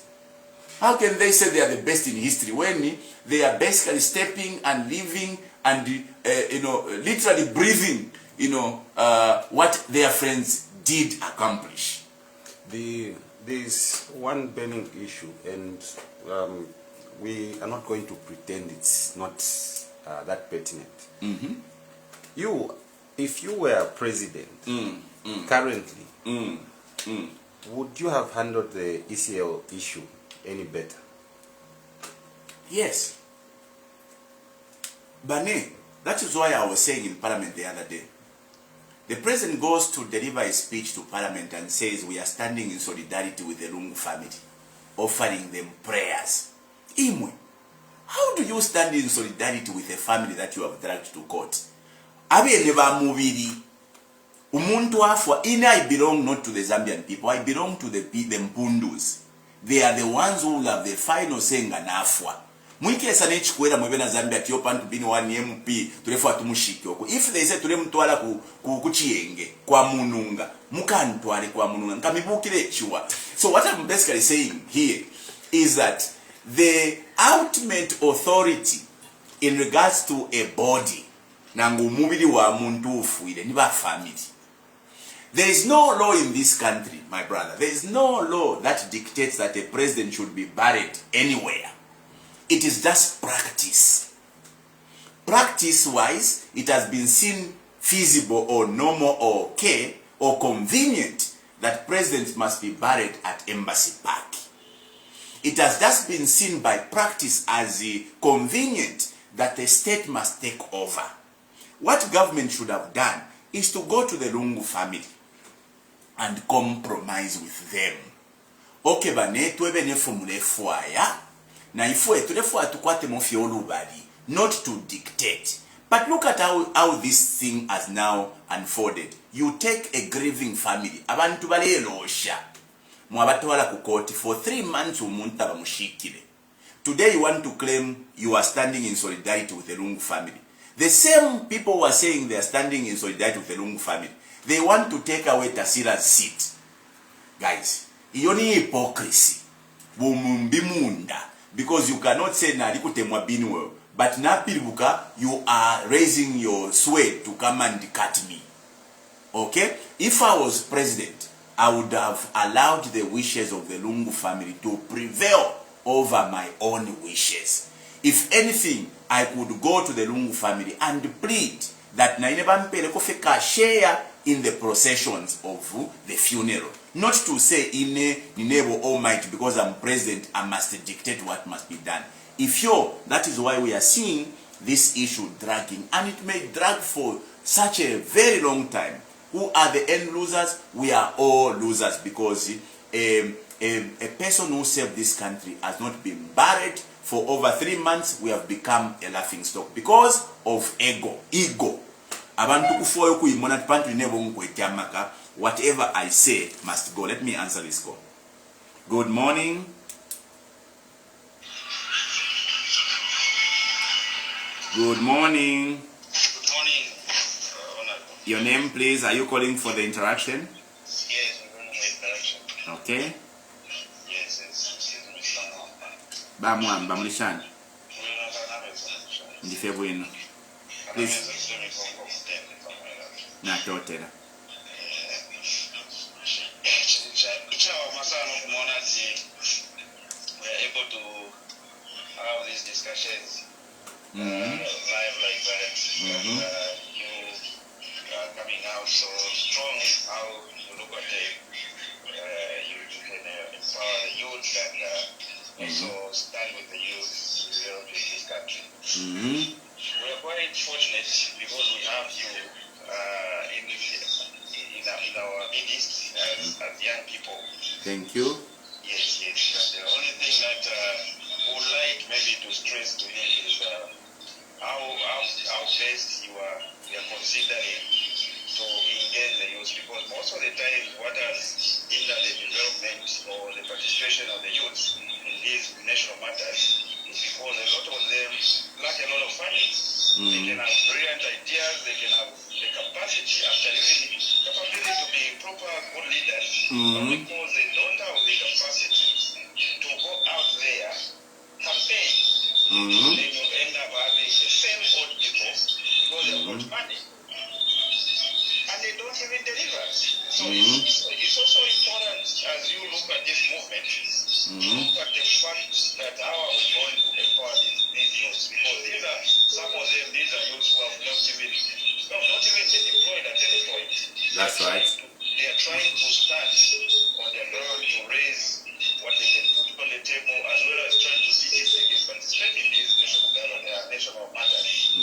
How can they say they are the best in history when they are basically stepping and living and literally breathing what their friends did accomplish? There's one burning issue, and we are not going to pretend it's not that pertinent. Mm-hmm. If you were president currently, would you have handled the ECL issue any better? Yes. Bane, that is why I was saying in Parliament the other day. The president goes to deliver a speech to Parliament and says we are standing in solidarity with the Lungu family, offering them prayers. Imwe, how do you stand in solidarity with a family that you have dragged to court? Abe never movie. Umuntu afwa. I belong not to the Zambian people. I belong to the Mpundus. They are the ones who have the final say nganafwa. Mwike sana chikwera mwebena Zambia tiopantu Binwell MP tulefa tumushiki oko. If they say tule mtwala ku Chienge kwa Mununga, mukantwale kwa Mununga nkamibukire chiwa. So what I'm basically saying here is that the ultimate authority in regards to a body nangu mubili wa muntu ufuile ni ba family. There is no law in this country, my brother. There is no law that dictates that a president should be buried anywhere. It is just practice. Practice-wise, it has been seen feasible or normal or okay or convenient that presidents must be buried at Embassy Park. It has just been seen by practice as convenient that the state must take over. What government should have done is to go to the Lungu family and compromise with them. Okay, bane tuebe ne formule fuaya. Na ifue tulefua tukwate mofi olubadi, not to dictate. But look at how this thing has now unfolded. You take a grieving family, abantu bale losha. Mwabatola kukoti for 3 months umunta bamushikile. Today you want to claim you are standing in solidarity with the Lungu family. The same people who are saying they are standing in solidarity with the Lungu family, they want to take away Tasira's seat. Guys, iyoni hypocrisy. Bumunda. Because you cannot say Narikutemwa Binwell, but Napiribuka, you are raising your sword to come and cut me. Okay? If I was president, I would have allowed the wishes of the Lungu family to prevail over my own wishes. If anything, I could go to the Lungu family and plead that Nainebampelekofeka share in the processions of the funeral. Not to say, Ninebo Almighty, because I'm president, I must dictate what must be done. If you're, that is why we are seeing this issue dragging. And it may drag for such a very long time. Who are the end losers? We are all losers because a person who served this country has not been buried For over 3 months, we have become a laughing stock because of ego. Abantu kufoyo kuimona pantu nebo mkwetiamaka. Whatever I say must go. Let me answer this call. Good morning. Good morning. Good morning. Your name, please. Are you calling for the interaction? Yes, we're going to make direction. Okay. Yes, it's Mr. Bamwamba mulishani. We're not going to Ndife bwino. Please. Natotera. We are able to have these discussions live like that. You are coming out so strong. How you look at it, you can empower the youth and also stand with the youth to help in this country. We are quite fortunate because we have you in our midst as young people. Thank you. Yes. And the only thing that we would like maybe to stress to him is how best you are considering to engage the youth, because most of the time what has hindered the development or the participation of the youth in these national matters is because a lot of them lack a lot of funding. They can have brilliant ideas, they can have the capacity, capability to be proper good leaders, but because they don't have the capacity to go out there, campaign, then you end up having the same old people because they've got money and they don't even deliver. So it's also important as you look at this movement, look at the fact that how are we going to empower these youths, because these are some of them, these are youths who have not even been employed at any point. That's right. They are trying to stand on their ground to raise what they can put on the table, as well as trying to see if they can participate in these national matters.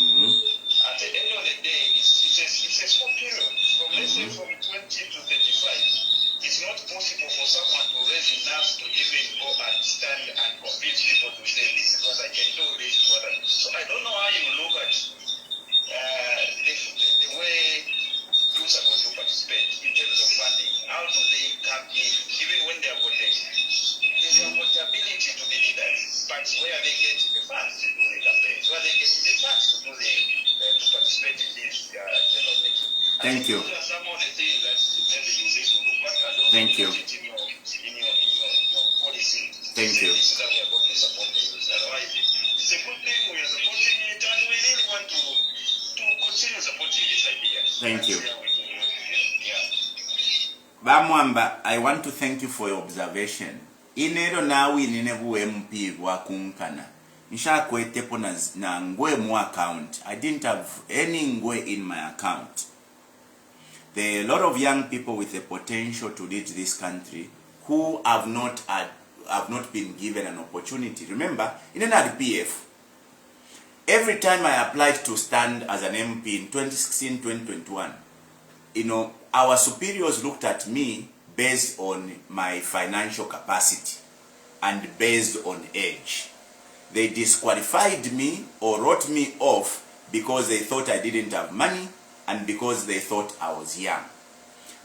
At the end of the day, it's a small period. From let's say from 20 to 35, it's not possible for someone to raise enough to even go and stand and convince people to say, this is what I can do, this is what I do. So I don't know how you look at the way youths are going to participate in terms of funding. How do they come in, even when they have got the ability to be leaders, but where are they getting the funds to do the campaigns? Where are they getting the funds to do to participate in this general election? Thank you. Those are some of the things that maybe you need to look back and also Thank you. put it in your policy. Thank you. This is how we are going to support the youth. Otherwise, it's a good thing, we are supporting it, and we really want to continue supporting this idea. Thank you. Yeah. Bamwamba, I want to thank you for your observation. Inero nawe ninebu MP wakunkana. Nisha kwetepo na ngwe mu account. I didn't have any ngwe in my account. There are a lot of young people with the potential to lead this country who have not been given an opportunity. Remember, in an RPF, every time I applied to stand as an MP in 2016, 2021, our superiors looked at me based on my financial capacity and based on age. They disqualified me or wrote me off because they thought I didn't have money and because they thought I was young.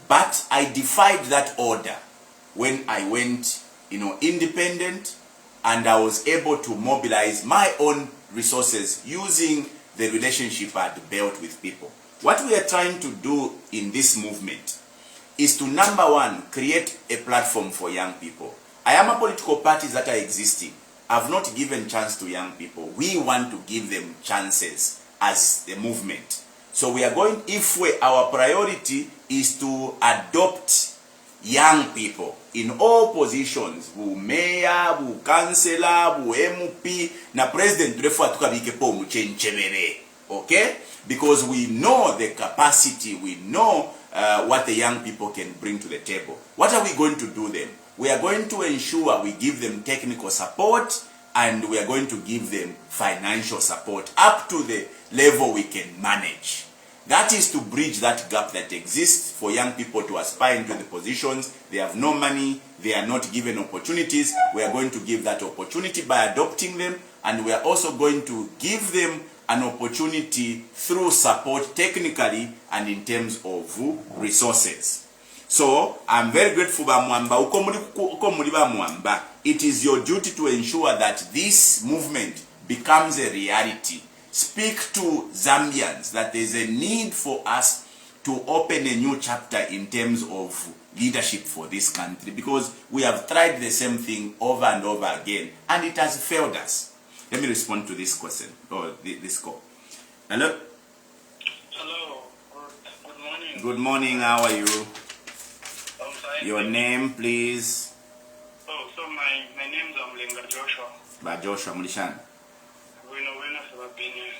But I defied that order when I went, independent, and I was able to mobilize my own resources using the relationship I'd built with people. What we are trying to do in this movement is to, number one, create a platform for young people. I am a political parties that are existing. I've not given chance to young people. We want to give them chances as the movement. So we are going, our priority is to adopt young people in all positions, bu mayor, bu councillor, bu MP, na president tulefu atukabike po muchenchebere. Okay? Because we know the capacity, we know what the young people can bring to the table. What are we going to do then? We are going to ensure we give them technical support, and we are going to give them financial support up to the level we can manage. That is to bridge that gap that exists for young people to aspire into the positions. They have no money, they are not given opportunities. We are going to give that opportunity by adopting them, and we are also going to give them an opportunity through support technically and in terms of resources. So I'm very grateful Bamwamba. It is your duty to ensure that this movement becomes a reality. Speak to Zambians that there's a need for us to open a new chapter in terms of leadership for this country, because we have tried the same thing over and over again and it has failed us. Let me respond to this question or this call. Hello? Hello. Good morning. Good morning. How are you? I'm fine. Your name, please. Oh, so my name is Mlinga Joshua. By Joshua Mulishan.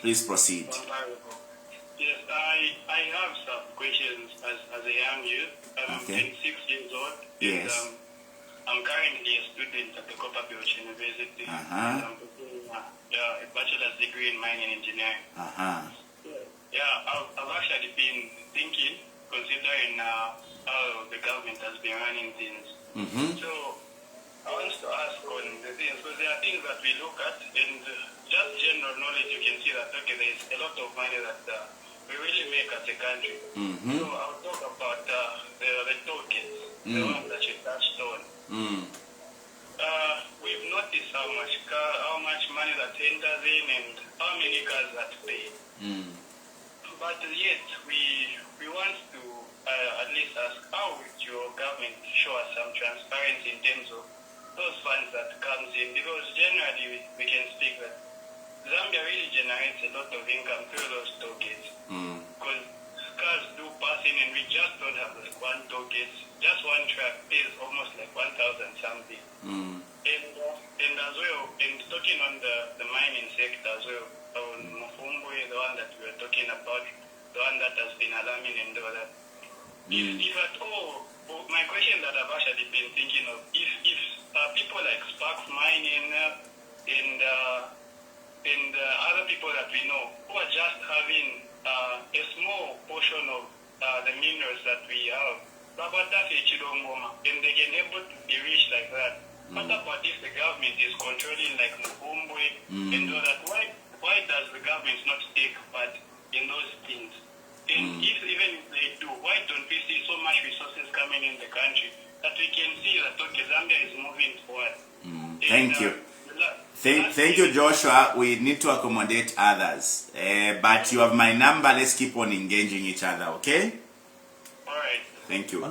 Please proceed. Yes, I have some questions as a young youth. I'm 26 years old. Yes. And, I'm currently a student at the Copperbelt University. Uh-huh. I'm pursuing a bachelor's degree in mining engineering. Uh-huh. Yeah, I've actually been thinking, considering how the government has been running things. Mm-hmm. So I want to ask on the things, because there are things that we look at, and just general knowledge, you can see that, okay, there is a lot of money that we really make as a country. Mm-hmm. So I'll talk about the tokens, the ones that you touched on. We've noticed how much money that enters in and how many cars that pay. But yet we want to at least ask, how would your government show us some transparency in terms of those funds that comes in? Because generally we can speak that Zambia really generates a lot of income through those toll gates. Because cars do pass in and we just don't have like one toll gate. Just one truck pays almost like 1,000 something. And as well, and talking on the mining sector as well, on Mpundu, the one that we were talking about, the one that has been alarming and all that. If at all, my question that I've actually been thinking of, if people like Sparks Mining and other people that we know who are just having a small portion of the minerals that we have, and they can able to be rich like that. What about if the government is controlling like Mpundu and all that? Why does the government not take part in those things? And if even if they do, why don't we see so much resources coming in the country that we can see that okay, Zambia is moving forward? Thank you. Thank you, Joshua. We need to accommodate others. But you have my number. Let's keep on engaging each other, okay? All right. Thank you.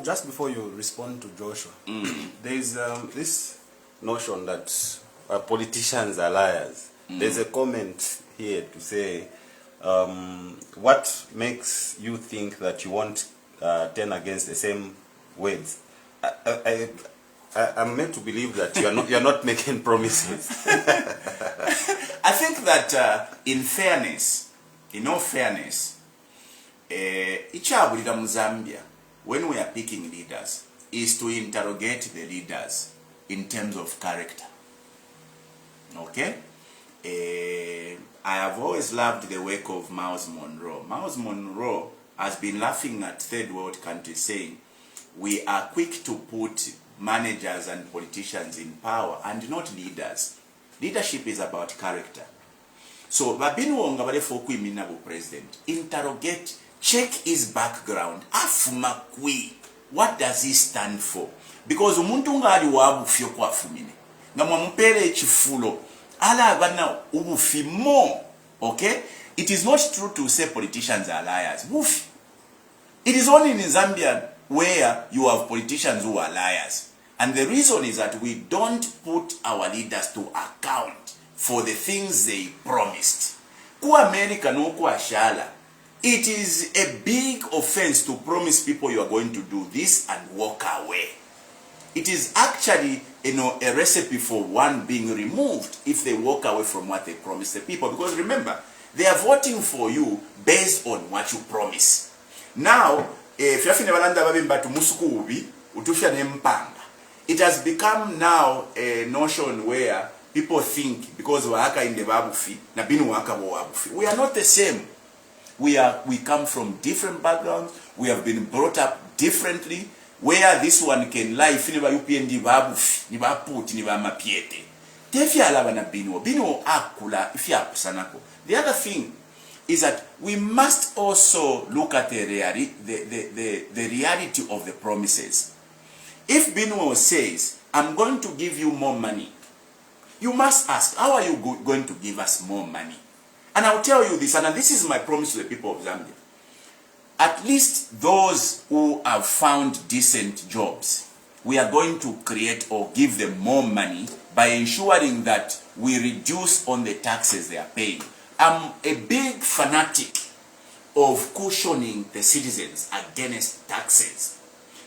Just before you respond to Joshua, there is this notion that politicians are liars. There's a comment here to say, what makes you think that you won't turn against the same words? I'm meant to believe that you're not making promises. I think that in all fairness, Ichabulira mu Zambia, when we are picking leaders, is to interrogate the leaders in terms of character. Okay? I have always loved the work of Miles Monroe. Miles Monroe has been laughing at third world countries saying, we are quick to put managers and politicians in power and not leaders. Leadership is about character. So, Binwell for president, interrogate, check his background. Afuma kwi. What does he stand for? Because umuntu ngari wabufyo kwa afumine. Ngamwamupere chifulo. Ala abana ubufi more. Okay? It is not true to say politicians are liars. Bufi. It is only in Zambia where you have politicians who are liars. And the reason is that we don't put our leaders to account for the things they promised. Ku America no ku Ashala. It is a big offense to promise people you are going to do this and walk away. It is actually, a recipe for one being removed if they walk away from what they promised the people. Because remember, they are voting for you based on what you promise. Now, it has become now a notion where people think because we are Hakainde babufi, na binu waka wabufi. We are not the same. we come from different backgrounds, we have been brought up differently, where this one can lie finiba UPND babufi, niba puti, niba mapiete. Tefia alaba na Binwell akula ifya kusanako. The other thing is that we must also look at the reality of the promises. If Binwell says, I'm going to give you more money, you must ask, how are you going to give us more money? And I'll tell you this, and this is my promise to the people of Zambia. At least those who have found decent jobs, we are going to create or give them more money by ensuring that we reduce on the taxes they are paying. I'm a big fanatic of cushioning the citizens against taxes.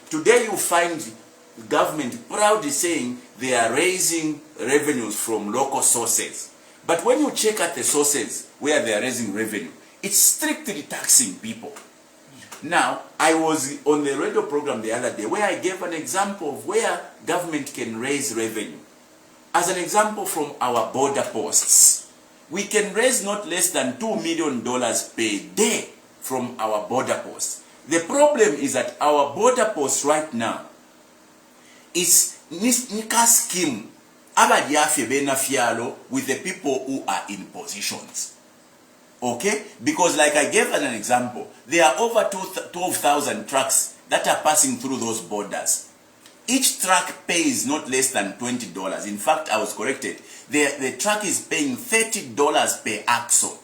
Today you find the government proudly saying they are raising revenues from local sources. But when you check at the sources where they are raising revenue, it's strictly taxing people. Now, I was on the radio program the other day where I gave an example of where government can raise revenue. As an example from our border posts, we can raise not less than $2 million per day from our border posts. The problem is that our border posts right now is nika scheme abadiafe bena fialo with the people who are in positions. Okay? Because like I gave an example, there are over 12,000 trucks that are passing through those borders. Each truck pays not less than $20. In fact, I was corrected. The truck is paying $30 per axle.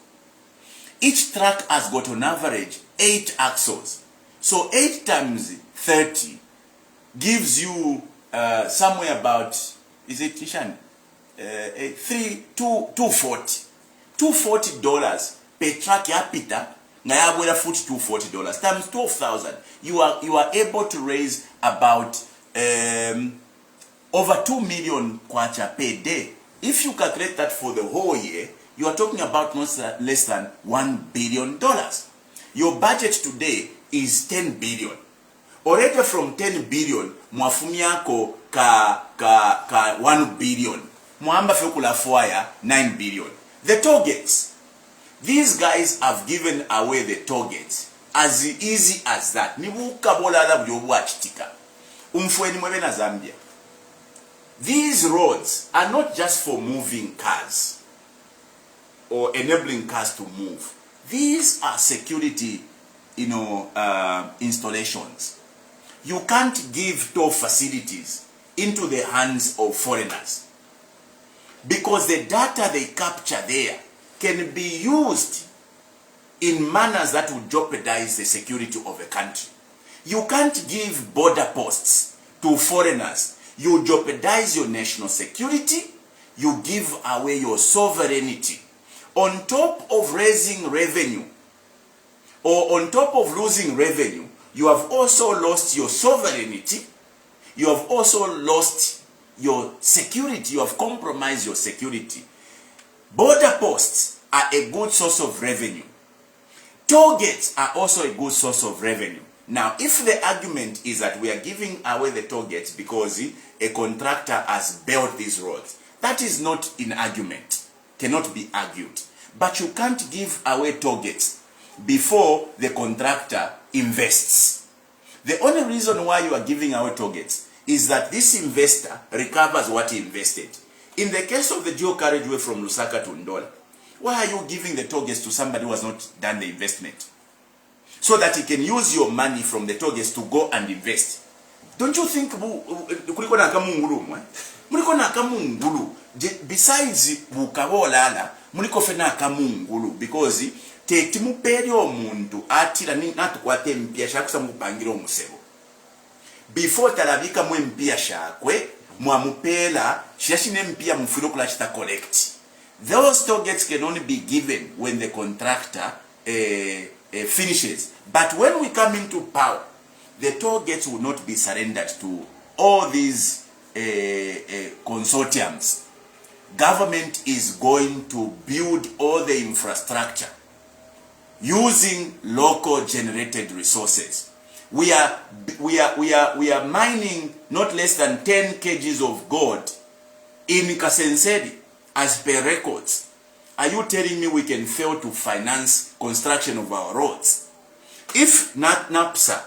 Each truck has got on average 8 axles. So 8 times 30 gives you somewhere about, is it Tishan? $240. $240 per truck yapita. Now you have $240 times 12,000. You are able to raise about over 2 million kwacha per day. If you calculate that for the whole year, you are talking about not less than $1 billion. Your budget today is 10 billion. Already from 10 billion, mwafumiako ka 1 billion. Mwamba fekula fuaya 9 billion. The toll gates. These guys have given away the toll gates as easy as that. Nibuka bola da buyobuachitika. Umfueni mwebe na Zambia. These roads are not just for moving cars or enabling cars to move. These are security, installations. You can't give toll facilities into the hands of foreigners because the data they capture there can be used in manners that would jeopardize the security of a country. You can't give border posts to foreigners. You jeopardize your national security. You give away your sovereignty. On top of raising revenue, or on top of losing revenue, you have also lost your sovereignty. You have also lost your security. You have compromised your security. Border posts are a good source of revenue. Toll gates are also a good source of revenue. Now, if the argument is that we are giving away the toll gates because a contractor has built these roads, that is not in argument, cannot be argued. But you can't give away toll gates before the contractor invests. The only reason why you are giving away toll gates is that this investor recovers what he invested. In the case of the dual carriageway from Lusaka to Ndola, why are you giving the toll gates to somebody who has not done the investment? So that he can use your money from the toll gates to go and invest. Don't you think kuliko na kamungulu? Muliko na kamungulu. Besides bukabolala, muliko fena kamungulu because tetimu peri omuntu atira natukwate mpia shakusa mupangira omusebo. Before talabika mu mpia shakwe, mwamupela shashine mpia mufilo kula chita collect. Those toll gates can only be given when the contractor finishes. But when we come into power, the toll gates will not be surrendered to all these consortiums. Government is going to build all the infrastructure using local generated resources. We are mining not less than 10 kgs of gold in Kasensedi as per records. Are you telling me we can fail to finance construction of our roads? If NAPSA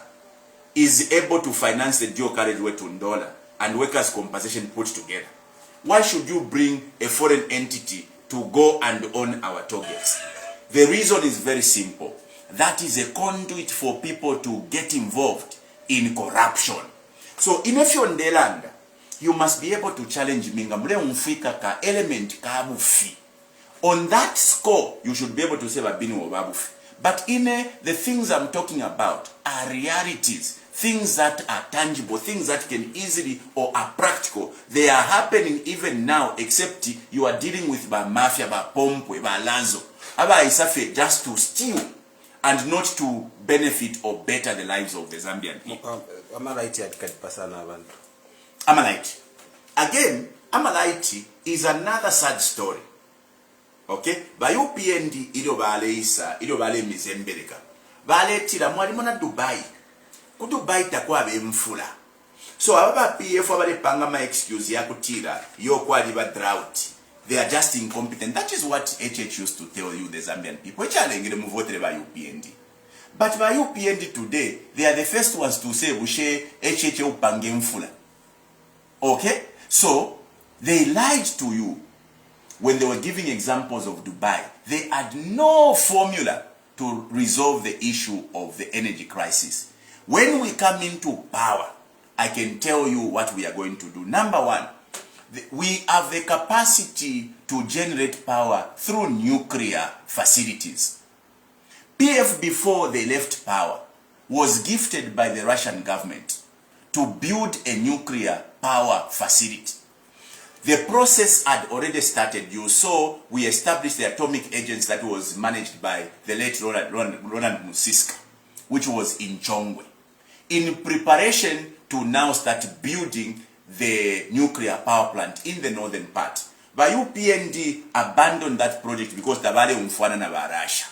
is able to finance the dual carriageway to Ndola and workers' compensation put together, why should you bring a foreign entity to go and own our targets? The reason is very simple. That is a conduit for people to get involved in corruption. So in Efyondelanda, you must be able to challenge Minga mule umfika ka element ka bufi. On that score, you should be able to say Binwell babufi. But the things I'm talking about are realities, things that are tangible, things that can easily or are practical. They are happening even now, except you are dealing with ba mafia, ba pompwe, ba lanzo. Aba isafe just to steal and not to benefit or better the lives of the Zambian people. Amalite. Again, Amalite is another sad story. Okay? Ba UPND ilo bale isa, ilo bale mizembeleka. Bale tira mwali mona Dubai. Ku Dubai takwa be mfula. So ababa PF abale panga ma excuse ya kutira yo kwa liba drought. They are just incompetent. That is what HH used to tell you, the Zambian people. But by UPND today, they are the first ones to say, Bushe, HH upange mfula. Okay? So, they lied to you when they were giving examples of Dubai. They had no formula to resolve the issue of the energy crisis. When we come into power, I can tell you what we are going to do. Number one, we have the capacity to generate power through nuclear facilities. PF, before they left power, was gifted by the Russian government to build a nuclear power facility. The process had already started. You saw we established the atomic agency that was managed by the late Ronald Musiska, which was in Chongwe, in preparation to now start building the nuclear power plant in the northern part. But UPND abandoned that project because tabale umfwana na barasha.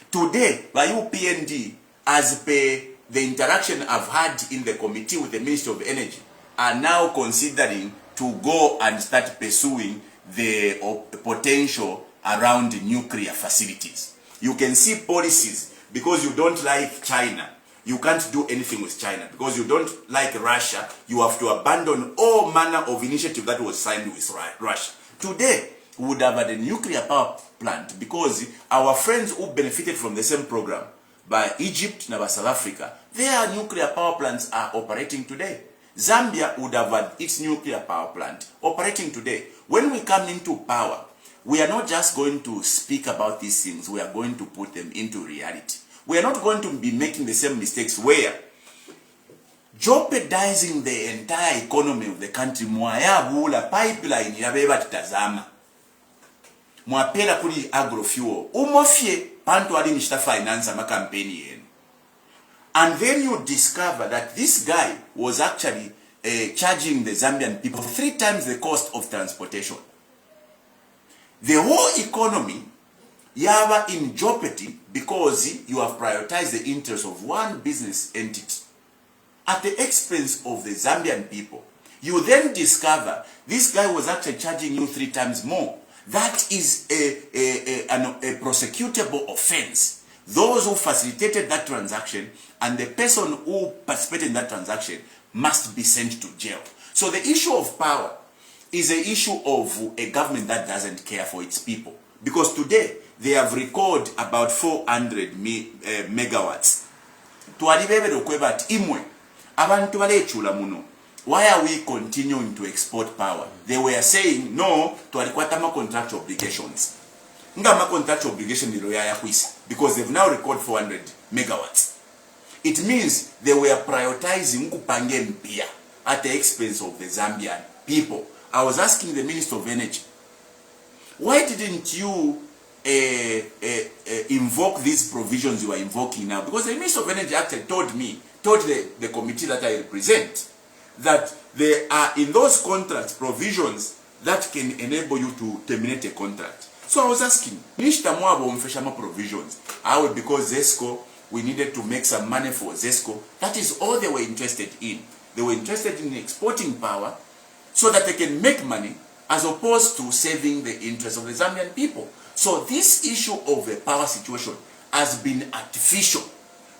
Today, by UPND, as per the interaction I've had in the committee with the Ministry of Energy, are now considering to go and start pursuing the potential around nuclear facilities. You can see policies, because you don't like China, you can't do anything with China. Because you don't like Russia, you have to abandon all manner of initiative that was signed with Russia. Today, we would have had a nuclear power plant because our friends who benefited from the same program by Egypt and by South Africa, their nuclear power plants are operating today. Zambia would have had its nuclear power plant operating today. When we come into power, we are not just going to speak about these things, we are going to put them into reality. We are not going to be making the same mistakes where jeopardizing the entire economy of the country. Mwaya bula pipeline yabeba titazama. Mwapela kuli agrofuel. Umofye panto adi nishita finance ama campaign yenu. And then you discover that this guy was actually charging the Zambian people 3 times the cost of transportation. The whole economy yaba in jeopardy because you have prioritized the interests of one business entity at the expense of the Zambian people. You then discover this guy was actually charging you 3 times more. That is a prosecutable offense. Those who facilitated that transaction and the person who participated in that transaction must be sent to jail. So the issue of power is an issue of a government that doesn't care for its people. Because today, they have recorded about 400 megawatts. Why are we continuing to export power? They were saying, no, to contractual obligations. Contractual obligation because they've now recorded 400 megawatts. It means they were prioritizing at the expense of the Zambian people. I was asking the Minister of Energy, why didn't you invoke these provisions you are invoking now? Because the Minister of Energy actually told the committee that I represent, that there are in those contracts provisions that can enable you to terminate a contract. So I was asking, provisions. Because ZESCO, we needed to make some money for ZESCO. That is all they were interested in. They were interested in exporting power so that they can make money as opposed to saving the interests of the Zambian people. So this issue of the power situation has been artificial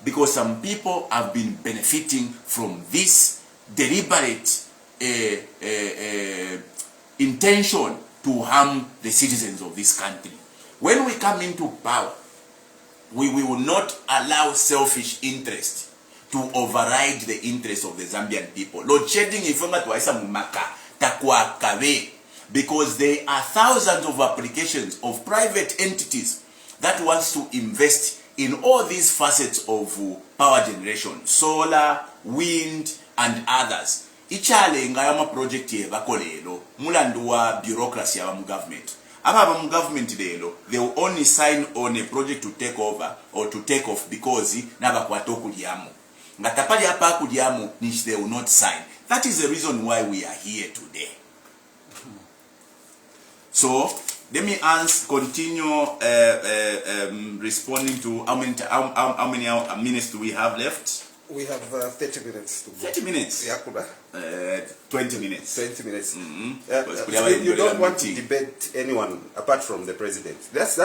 because some people have been benefiting from this deliberate intention to harm the citizens of this country. When we come into power, we will not allow selfish interest to override the interest of the Zambian people. Load shedding because there are thousands of applications of private entities that wants to invest in all these facets of power generation, solar, wind, and others. Ichale ngayama project ye bakolelo mulandu wa bureaucracy ya government. Aba government lelo, they will only sign on a project to take over or to take off because nabakwata okulyamo. Ngatapali apa okulyamo which they will not sign. That is the reason why we are here today. So let me continue responding to how many minutes do we have left? We have 30 minutes to go. 30 minutes? Yeah, 20 minutes. 20 minutes. Mm-hmm. You don't want to debate anyone apart from the president. That's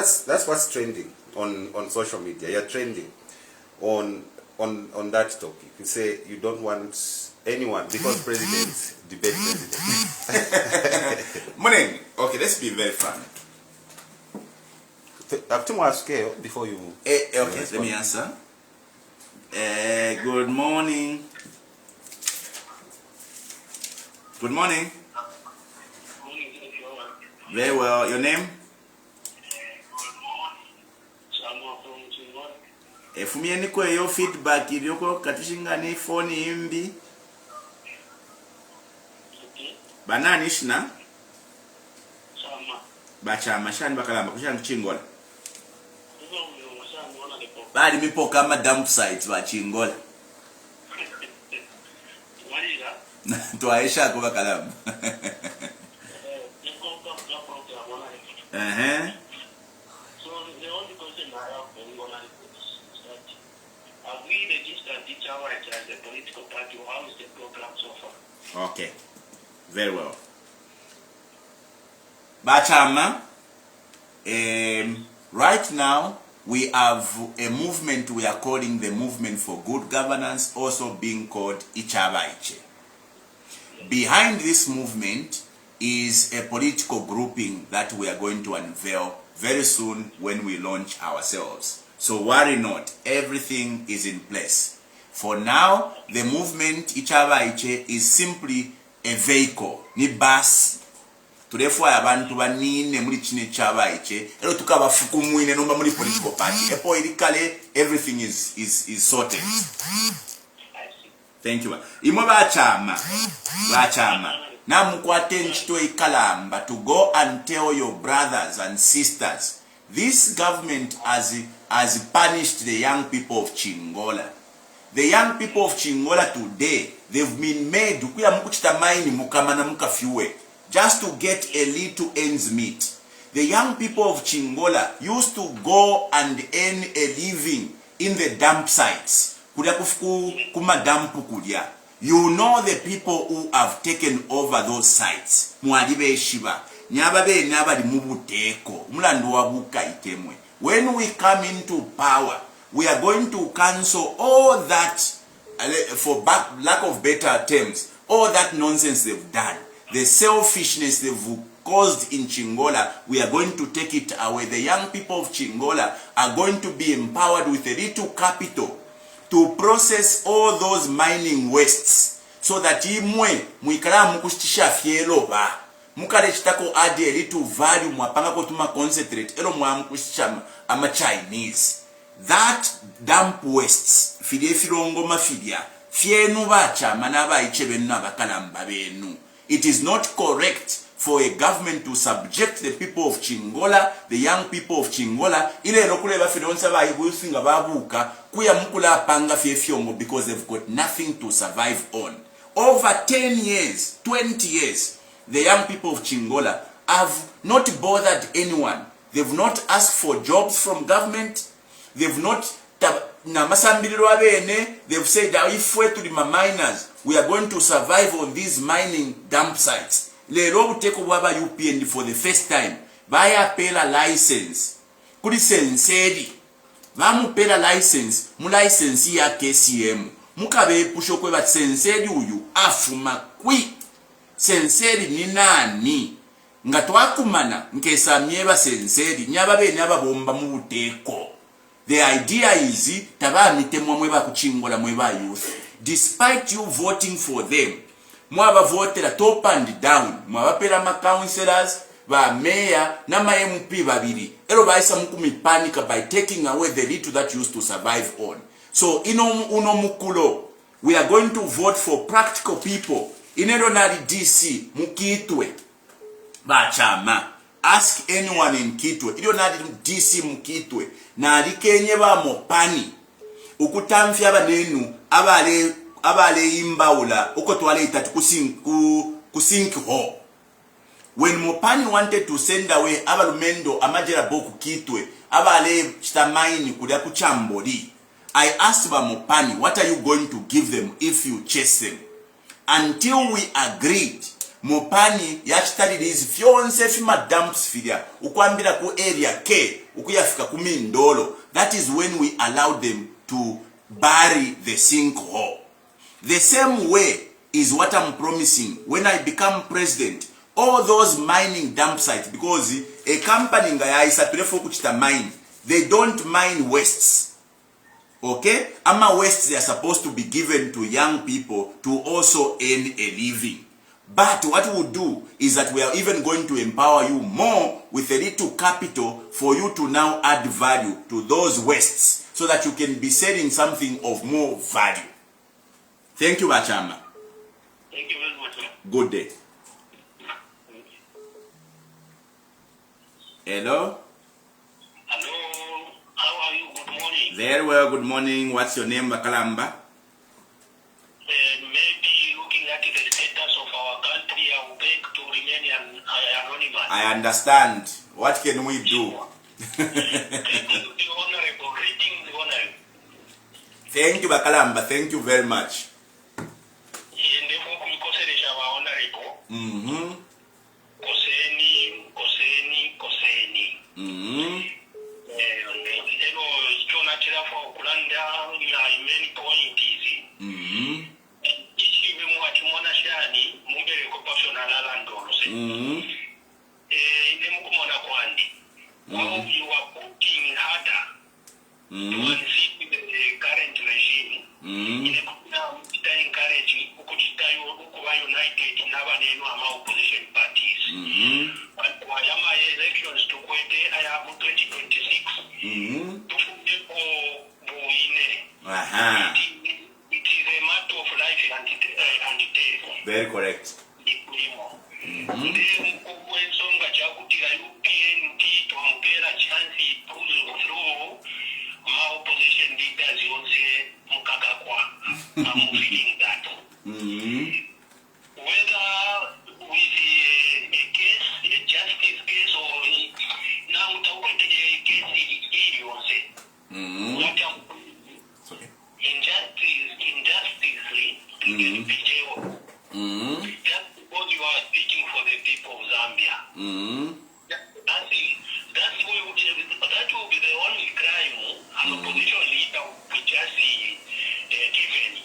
what's trending on social media. You're trending on that topic. You say you don't want anyone because presidents debate president. Morning. Okay, let's be very frank. Have to ask before you. Okay, let me answer. Good morning. Good morning. Very well. Your name? Efumie kwa yo feedback iliyoko katushinga ni phone imbi. Banani shina? Bachama shani bakalamba kushanga chingola. Bali mipoka ama dump sites bachingola. Tuaisha kwa bakalamba. So the only question I have is that have we registered each other as a political party, or how is the program so far? Okay, very well. Bachama, right now we have a movement we are calling the Movement for Good Governance, also being called Hichilema'S. Behind this movement is a political grouping that we are going to unveil very soon when we launch ourselves. So worry not, everything is in place. For now, the movement Hichilema'S is simply a vehicle, ni bus. Therefore, abantu banine muri chine Hichilema'S. Ero tukaba fukumuine nomba muri political party. Epo irikale, everything is sorted. Thank you. Imo bachama. Na mukwate nchito ikalamba to go and tell your brothers and sisters, this government has punished the young people of Chingola. The young people of Chingola today, they've been made kuya mukuchita maini mukamana mukafiwe just to get a little ends meet. The young people of Chingola used to go and earn a living in the dump sites. Kulia kufuku kuma dampu kulia. You know the people who have taken over those sites. Mwalibe shiba. Nyababe nyabali mubuteko. Mulandu wabuka itemwe. When we come into power, we are going to cancel all that, for lack of better terms, all that nonsense they've done. The selfishness they've caused in Chingola, we are going to take it away. The young people of Chingola are going to be empowered with a little capital to process all those mining wastes, so that imwe muikala mukustisha fielo ba mukale chitako adi a little value mwapanga kotuma concentrate elo mwamukustisha ama Chinese. That dump wastes fide firongo mafidia fienu bacha manaba ichebenu abakalamba benu. It is not correct for a government to subject the people of Chingola, the young people of Chingola, ile lokule bafidonsa ba ibusinga babuka kuya mukula panga fiefiongo because they've got nothing to survive on. Over 10 years, 20 years, the young people of Chingola have not bothered anyone. They've not asked for jobs from government. They've not they've said that if we're to the miners, we are going to survive on these mining dump sites. lero obuteko bwaba UPN for the first time bayapela license kuli senseri bamupela license mu license ya KCM mukabe pusho kweba senseri uyu afuma kwi senseri ni nani nga twakumana nkesa myeba senseri nyaba bene ababomba mu buteko. The idea is tabamitemwa mweba kuchingola mweba youth. Despite you voting for them, mwaba votera top and down, mwaba pela ma councillors, ba mayor na ma MP babiri. Ero baisa mukumi panic by taking away the little that used to survive on. So uno mukulo, we are going to vote for practical people. Inero nari DC mukitwe bachama. Ask anyone in Kitwe. Ido nari DC mukitwe. Na alikenye ba mopani. Ukutamfi abanenu abale imbaula uko twale itatu kusink ho. When Mopani wanted to send away abalumendo amajera boku Kitwe abale chitamaini kulia kuchambori, I asked ba Mopani, what are you going to give them if you chase them? Until we agreed, Mopani yachitalize fyonse fima dumps filia ukwambira ku area K ukuyafika ku Mindolo. That is when we allowed them to bury the sinkhole. The same way is what I'm promising when I become president. All those mining dump sites, because a company nga isapire for kuchita mine, they don't mine wastes. Okay? Ama wastes they are supposed to be given to young people to also earn a living. But what we'll do is that we are even going to empower you more with a little capital for you to now add value to those wastes so that you can be selling something of more value. Thank you, Bachama. Thank you very much. Good day. Hello? Hello. How are you? Good morning. Very well, good morning. What's your name, Bakalamba? Maybe looking at the status of our country, I would beg to remain anonymous. I understand. What can we do? Greeting the honorable. Greeting the honorable. Thank you, Bakalamba. Thank you very much. Mm-hmm. How you are putting harder to unseat the current regime. Encourage united opposition parties. But elections to I have 2026. It is a matter of life and death. Very correct. Opposition leaders I'm feeling that. Whether with a case, a justice case, or now a case, injustice, just because you are speaking for the people of Zambia. That will be the only crime an opposition leader will just see given.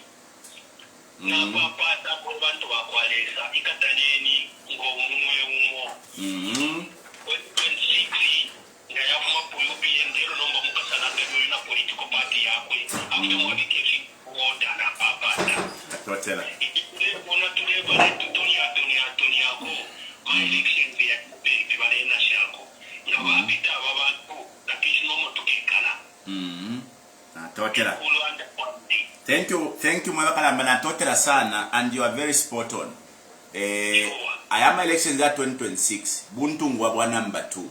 Now, Papa, Bantu Aqualesa, Ikataneni, Ngomumo, 26, European number Mukasana, political party, after modification, water, and Papa. My elections there, Pivarena Shako. Yawabita Babantu, Nakishnomo to Kekana. Thank you, Mwabakala Totera Sana, and you are very spot on. I am elections at 2026. Buntu Ngwabwa number 2.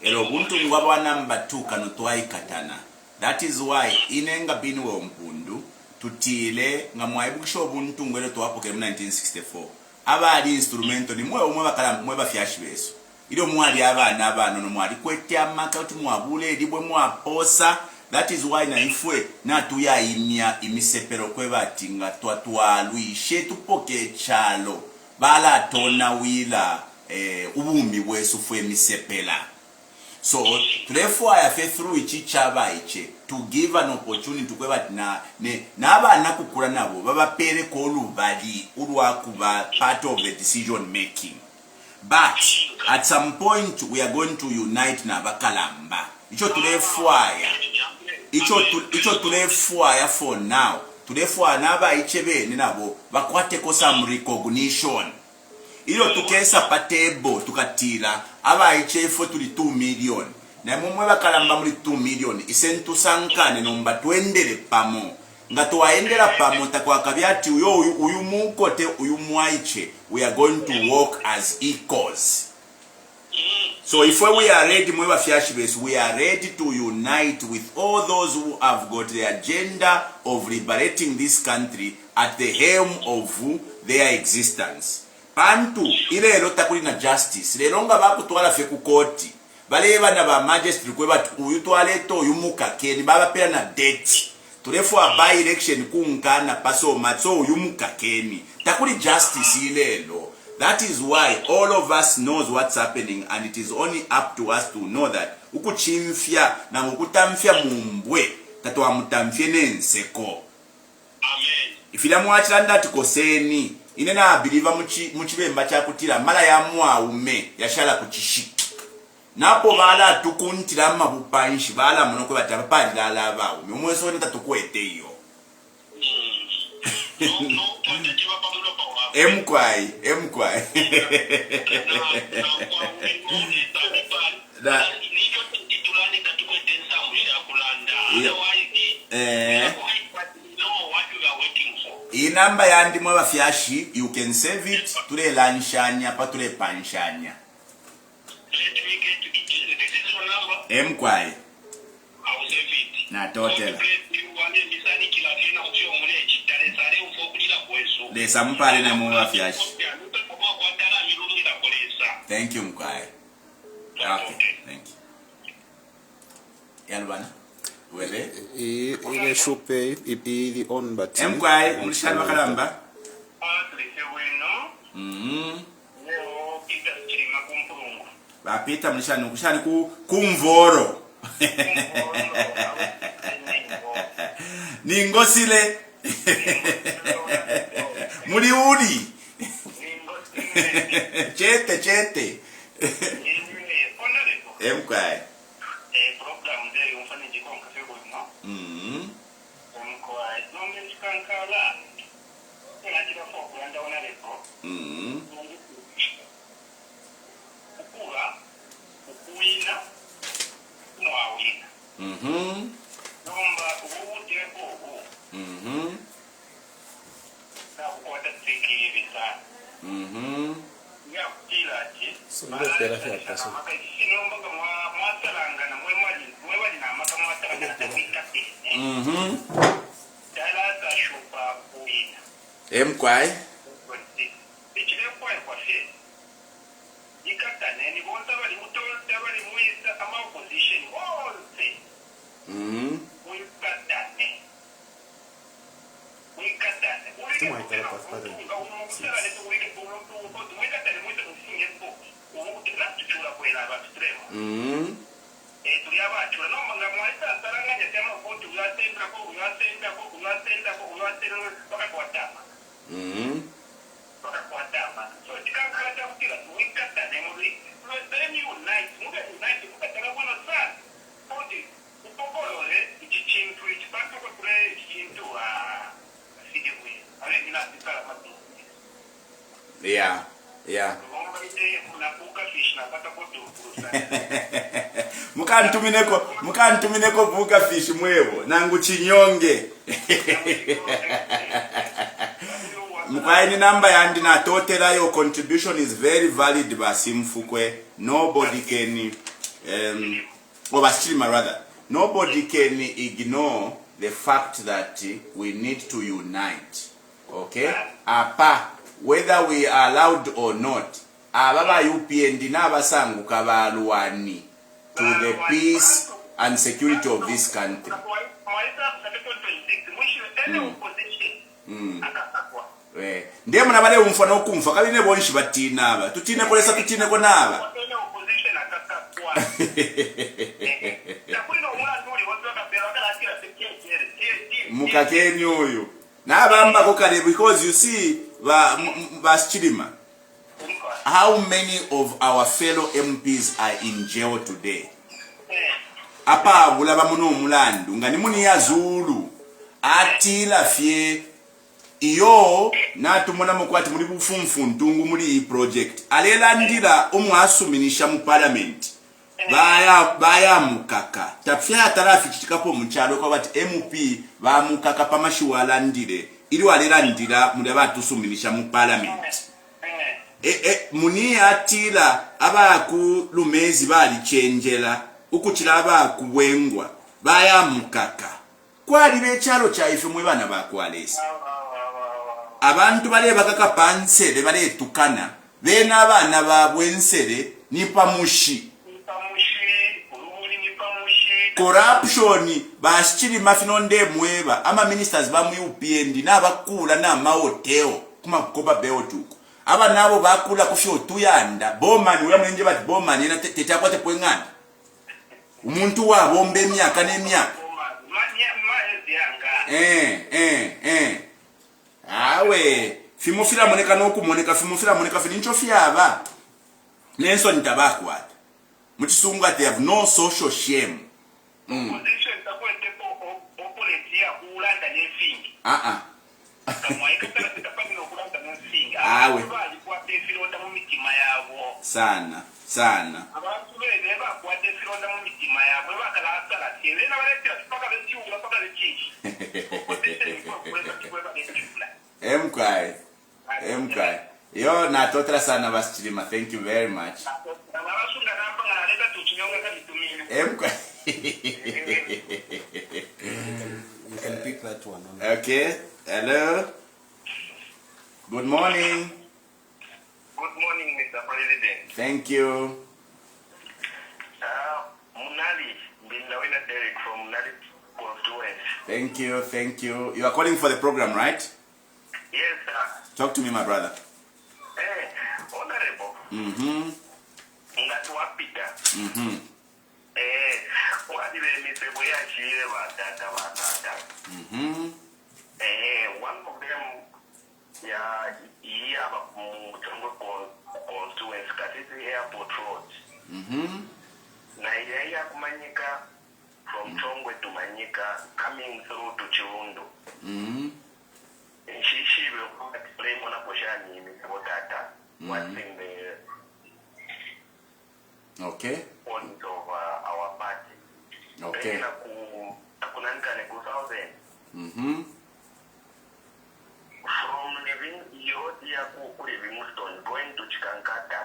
Elo Buntu Ngwabwa number 2 kanutwai katana. That is why inenga Binwell Mpundu tutile ngamwaibuksho Buntu Ngwele tuwapoke 1964. Abali instrumento ni mweba fiashbeso. Ido mwali abana no mwali kwete amaka uti mwabule edibwe mwaposa. That is why na ifwe na tuya imisepero kweba tinga twatwalu ishe tupoke chalo bala tona wila ubumi bwesu fwe misepela. So therefore I feel through ichi chaba iche to give an opportunity to kweba na abana kukura nabo babapere ko olubali ulwakuba part of the decision making. But at some point we are going to unite na bakalamba. Icho tulefuaya for now. Tulefuaya naba ichebe nabo bakwate ko some recognition. Ilo tukesa patebo tukatila aba ichefo tuli 2 million. Na mumwe bakalamba muri 2 million isentu sankane nomba twendele pamo. Nga tuwaendela pamo takwa kabyati uyu mukote uyu mwaiche. We are going to work as equals. So if we are ready, we are ready to unite with all those who have got the agenda of liberating this country at the helm of their existence. Pantu ile elota kulina justice. Lelonga bakutwala fe ku koti. Baleba na ba magistrate kweba uyu twaleto uyu mukakeni baba pera na date. Therefore by election kunkana paso matso uyu mukakeni. Takuli justice ilelo. That is why all of us knows what's happening, and it is only up to us to know that ukuchimfya na ukutamfya mumbwe tatwa mutamfye nenseko. Amen. Ifila mwachilanda tikoseni inena biliva muchibemba chakutila mala ya mwaume yashala kuchishiki. Napo bala tukuntila mabupanshi bala munokwe batapali lala bawo. Mumweso nita tukwete iyo. No, Mkwai. Hii namba yandi mwa bafyashi, you can save it, tule lanshanya, pa tule panshanya. Mkwai. I will save it. Na total. Lesa mpale na mwa fyashi. Thank you Mkwai. Okay, thank you. Yalbana. Wele? Ile shupe ili on bati. Mkwai, mulishani makalamba? Bapita mulishani kushani kumvoro. Ningosile. Muri uri. Chete. Mkwai. Program there umfanye jikonka fego no. Mkwai nonge chikankala. Unachika foku yanda wanaleko. Ukuwina. Mwawina. Nomba uwute ogu. Na ukwata tiki sana. Ya kutilaji. Sonde pera fya paso. Nomba kama mwasalanga na mwewali na maka mwasalanga na tapikati. Dala za shupa kuwina. Mkwai. Ichile kwa fe. Ikata neni bonta bali mutolta bali muisa ama opposition all say. Yeah. Mukantumineko buka fish mwevo nangu chinyonge. Mkwai number yandi na total your contribution is very valid basimfukwe. Nobody can nobody can ignore the fact that we need to unite. Okay? Apa whether we are allowed or not, ababa UPND n'abasangu kabaluwani to the peace and security of this country. ndiye muna bale umfa nokumfa kabine bonshi batina aba tutine kolesa tutine ko naba mukakeni oyo nabamba ko kale because you see ba Hichilema, how many of our fellow MPs are in jail today? Apa abula bamuno omulandu nga nimuni ya Zulu atila fye iyo natumona mukwati muri bufumfu ntungu muri iyi project alelandira omwasuminisha mu parliament baya mukaka tapfya tarafi chikapo muchalo kwa bati MP ba mukaka pamashiwalandire ili walelandira muri abatusuminisha mu parliament muni atila abaku lumezi bali chenjela ukuchira abaku bwengwa baya mukaka kwali bechalo chaife mwe bana bakwalesa abantu bale bakaka pansere bale tukana bena abana babwensere nipamushi corruption Hichilema finonde mweba ama ministers ba mu UPND nabakula na mahoteo kuma kukoba beotuko aba nabo bakula kufyo tuyanda bomani we mwenje bati bomani na tete akwate kwengana umuntu wabombe emyaka n'emyaka awe fimufira moneka nokumoneka fimufira moneka finincho fyaba nenso nitabakwata muchisunga they have no social shame position takwete opponent ya kulanda nefingi awe kwa tefironda mu mitima yabo sana abantu bene bakwate fironda mu mitima yabo bakalakala tebena baletera paka bechiula paka bechichi MK yo na totra sana Hichilema, thank you very much MK you can pick that one on. Okay, hello, good morning. Good morning, Mr. President. Thank you. Munali, Binwell Derek from Munali constituency. Thank you. You are calling for the program, right? Yes, sir. Talk to me, my brother. Honorable. Ngatuwapita. Wadile misebo ya chile watata. One of them ya Mpundu constituency Katiti Airport Road. Na ya kumanyika from Chongwe to Manyika coming through to Chirundo. She will explain on a poshani misebo tata. What's in the point of our party. Okay. From living Yodia living Muston, going to Chikankata,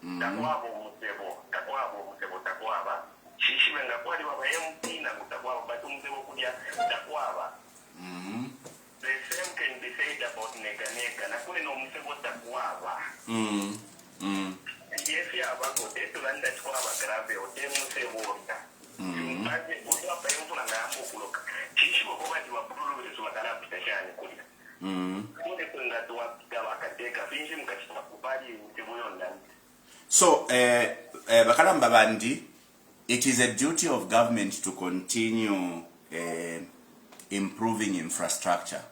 Takwabo Musebo Takwaba, Shishi and Aquadi of MP and Takwaba, but Musebo Takwaba. The same can be said about Neka, and I couldn't know Musebo Takwaba. Yes, yeah, but go to land that Kwaba Grave or Demusebo water. Imagine what up and Amok. Chichi will go back to a blue is what I have to So, Bakalamba Bandi, it is a duty of government to continue improving infrastructure.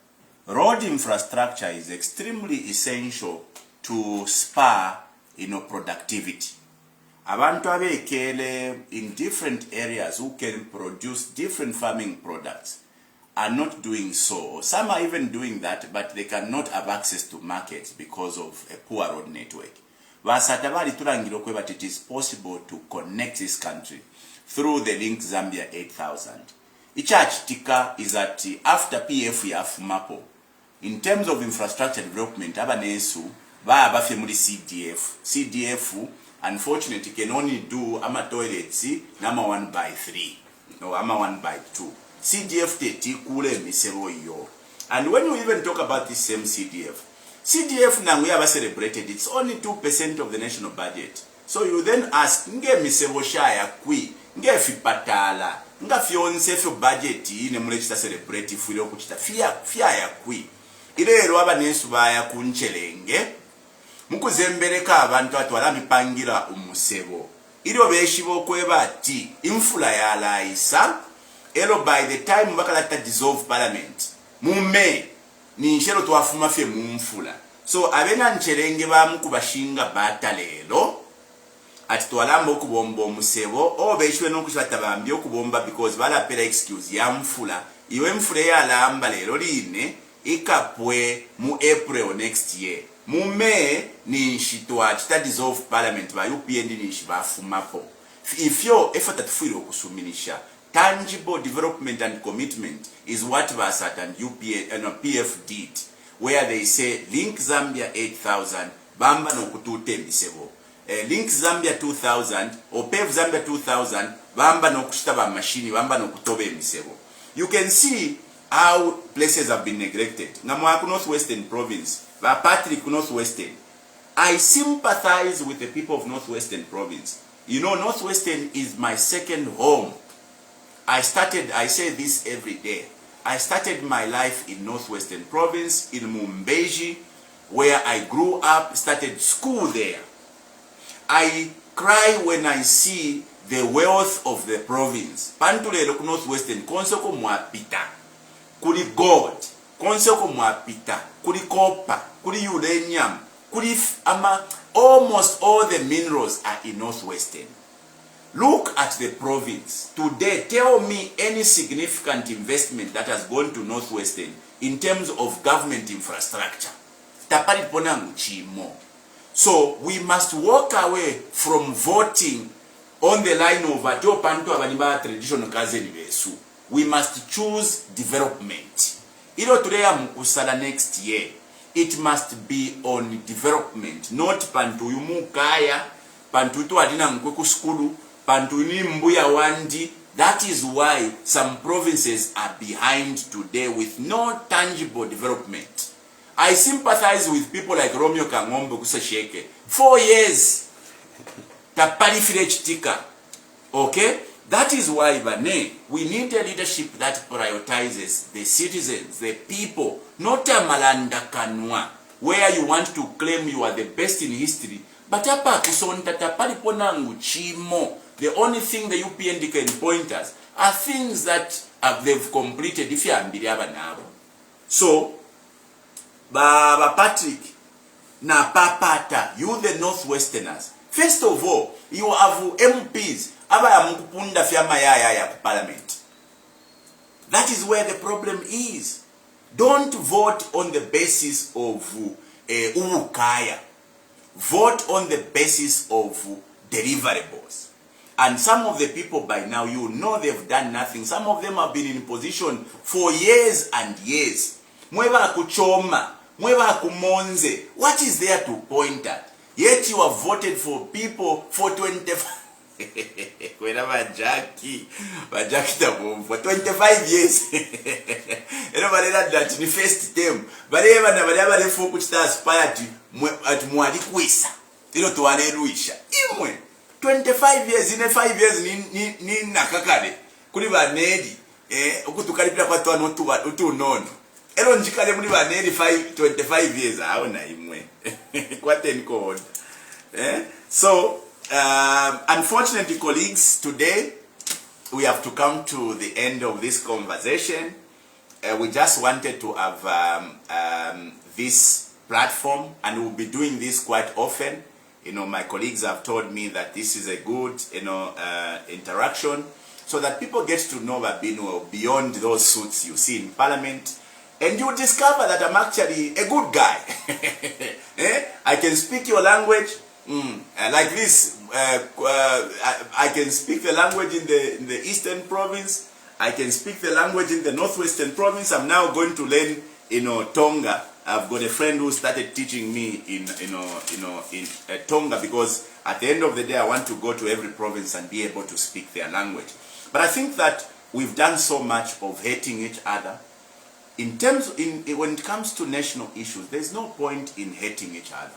Road infrastructure is extremely essential to spur productivity. Abantu abekele in different areas who can produce different farming products are not doing so. Some are even doing that, but they cannot have access to markets because of a poor road network. But it is possible to connect this country through the link Zambia 8000. Ichach tika is that after PF yaf mapo, in terms of infrastructure development, abanesu ba abafemuli CDF unfortunately can only do ama toilets nama 1/3 no ama 1/2. CDF teti kule misero yo. And when you even talk about this same CDF now we have celebrated, it's only 2% of the national budget. So you then ask, nge misero shaya kui, nge fipatala, nga fionse fi budget ne mulechita celebrate fuilo kuchita fia ya kui. Ileero abanensubaya ku Ncherenge mukuzembereka abantu atwala mipangira umusebo ilio beshibo kweba ati infula ya laisa elo by the time bakalata dissolve parliament mume ni nshero twafuma fye mumfula so abena Ncherenge bamukubashinga batalelo ati twalamba okubomba omusebo o beshiwe nokushata bambye okubomba because balapera excuse ya mfula iwe mfula ya lamba lero line ikapwe mu April next year mume ni nshitwa chita dissolve parliament ba UPND ni nshibafumapo ifyo effort atufiro okusuminisha tangible development and commitment is what Basat and UPN and PF did where they say link Zambia 8,000 bamba no kutute mbisebo link Zambia 2,000 or PF Zambia 2,000 bamba no kushita ba machine bamba no kutobe mbisebo. You can see how places have been neglected. Ngamwaku Northwestern Province, Patrick Northwestern. I sympathize with the people of Northwestern Province. You know, Northwestern is my second home. I say this every day. I started my life in Northwestern Province, in Mumbeji, where I grew up, started school there. I cry when I see the wealth of the province. Pantulelo ku Northwestern, konsoko mwapita. Kuli gold, konsoko mwapita. Kuli copper, kuli uranium, kuli almost all the minerals are in Northwestern. Look at the province. Today, tell me any significant investment that has gone to Northwestern in terms of government infrastructure. Tapari ponangu chimo. So we must walk away from voting on the line of Atiopanto Abaniba traditional kazeni besu. We must choose development. Ilo turea mkusala next year. It must be on development, not pantu yumu kaya, pantu tu adina mkweku skulu, pantu ni mbuya wandi. That is why some provinces are behind today with no tangible development. I sympathize with people like Romeo Kangombe Kusasheke. 4 years. Tapali Filech Tika. Okay? That is why, Bane, we need a leadership that prioritizes the citizens, the people, not a malanda kanwa, where you want to claim you are the best in history. But apa kusonta tapali ponangu chimo. The only thing the UPND can point us are things that they've completed if you are nabo. So, Baba Patrick, na papata, you the Northwesterners. First of all, you have MPs, abaya mukupunda fiama ya parliament. That is where the problem is. Don't vote on the basis of ukaya. Vote on the basis of deliverables. And some of the people by now, you know they've done nothing. Some of them have been in position for years and years. Mweba kuchoma. Mweba kumonze. What is there to point at? Yet you have voted for people for 25 for 25 years. That in the first term. But even the folk which aspire at Mwalikwisa. You know to Aleluisha. Imwe 25 years in 5 years ni nakakale. Kuliba nedi. Ukutukalipia kwa tuwa utu nono. Elo njikale muli baneri 25 years aona imwe kwa ten code. So unfortunately, colleagues, today we have to come to the end of this conversation. We just wanted to have this platform, and we'll be doing this quite often. You know, my colleagues have told me that this is a good, interaction, so that people get to know Binwell beyond those suits you see in Parliament. And you discover that I'm actually a good guy. I can speak your language like this. I can speak the language in the Eastern Province. I can speak the language in the Northwestern Province. I'm now going to learn, Tonga. I've got a friend who started teaching me in Tonga, because at the end of the day, I want to go to every province and be able to speak their language. But I think that we've done so much of hating each other. When it comes to national issues, there's no point in hating each other.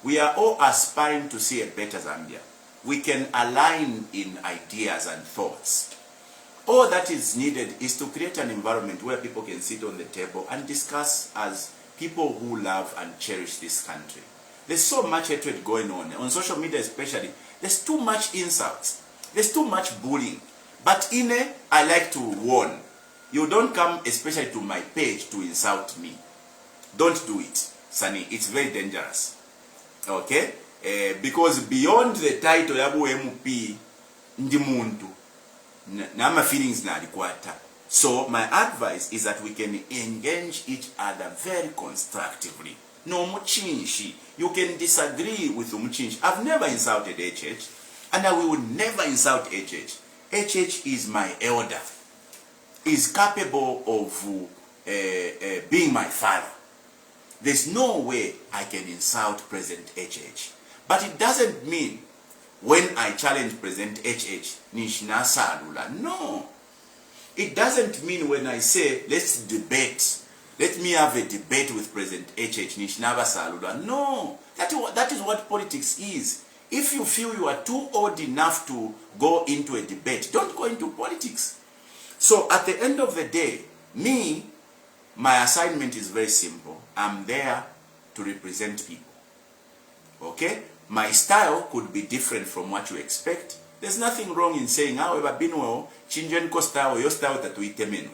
We are all aspiring to see a better Zambia. We can align in ideas and thoughts. All that is needed is to create an environment where people can sit on the table and discuss as people who love and cherish this country. There's so much hatred going on social media especially. There's too much insults. There's too much bullying. But I like to warn. You don't come especially to my page to insult me. Don't do it, Sunny. It's very dangerous. Okay? Because beyond the title yabu MP, ndi muntu, nama feelings na alikwata. So my advice is that we can engage each other very constructively. No muchinshi. You can disagree with muchinshi. I've never insulted HH, and I will never insult HH. HH is my elder. Is capable of being my father. There's no way I can insult President HH. But it doesn't mean when I challenge President HH, Nishna Salula. No. It doesn't mean when I say, let's debate. Let me have a debate with President HH, Nishnava Salula. No. That is what politics is. If you feel you are too old enough to go into a debate, don't go into politics. So at the end of the day, my assignment is very simple. I'm there to represent people. Okay? My style could be different from what you expect. There's nothing wrong in saying, however, Binwell, Chinjenko style, your style that we temen.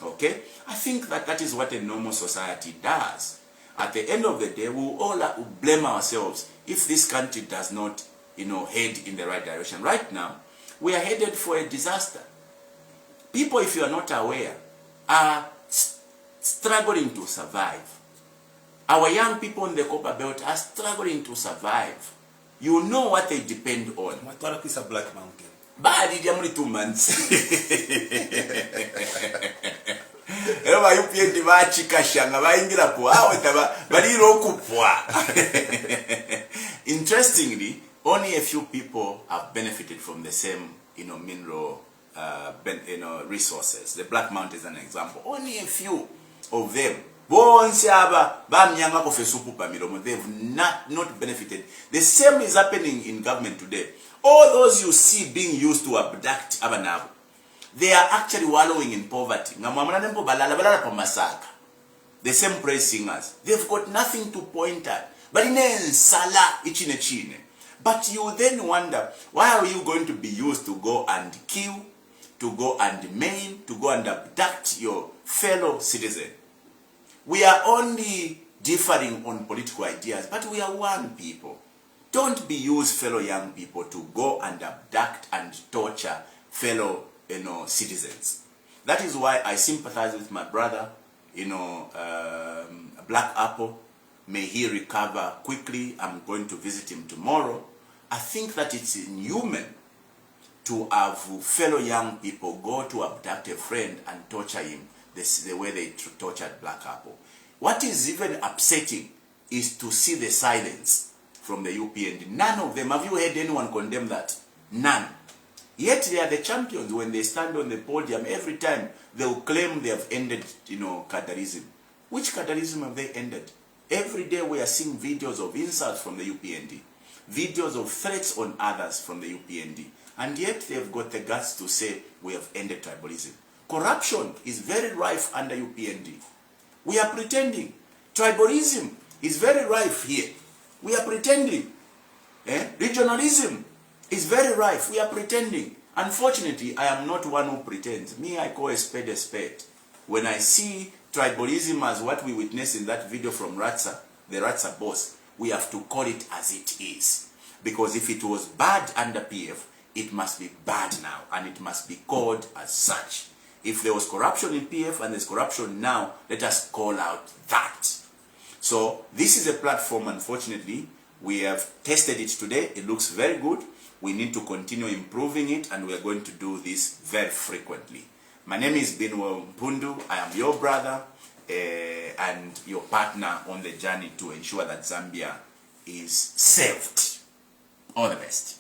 Okay? I think that is what a normal society does. At the end of the day, we'll all blame ourselves if this country does not, head in the right direction. Right now, we are headed for a disaster. People, if you are not aware, are struggling to survive. Our young people in the Copper Belt are struggling to survive. You know what they depend on. Matwara is a Black Mountain. But it's only 2 months. Interestingly, only a few people have benefited from the same, mineral resources. The Black Mountain is an example. Only a few of them. They've not benefited. The same is happening in government today. All those you see being used to abduct Abanabu, they are actually wallowing in poverty. The same praise singers. They've got nothing to point at. But But you then wonder, why are you going to be used to go and kill, to go and maim, to go and abduct your fellow citizen? We are only differing on political ideas, but we are one people. Don't be used, fellow young people, to go and abduct and torture fellow, citizens. That is why I sympathize with my brother, Black Apple. May he recover quickly. I'm going to visit him tomorrow. I think that it's inhuman to have fellow young people go to abduct a friend and torture him the way they tortured Black Apple. What is even upsetting is to see the silence from the UPND. None of them, have you heard anyone condemn that? None. Yet they are the champions. When they stand on the podium, every time they will claim they have ended, Kadarism. Which Kadarism have they ended? Every day we are seeing videos of insults from the UPND. Videos of threats on others from the UPND. And yet they've got the guts to say we have ended tribalism. Corruption is very rife under UPND. We are pretending. Tribalism is very rife here. We are pretending. Regionalism is very rife. We are pretending. Unfortunately, I am not one who pretends. Me, I call a spade a spade. When I see tribalism as what we witnessed in that video from Ratsa, the Ratsa boss, we have to call it as it is. Because if it was bad under PF, it must be bad now, and it must be called as such. If there was corruption in PF and there's corruption now, let us call out that. So this is a platform, unfortunately, we have tested it today. It looks very good. We need to continue improving it, and we are going to do this very frequently. My name is Binwell Mpundu. I am your brother and your partner on the journey to ensure that Zambia is saved. All the best.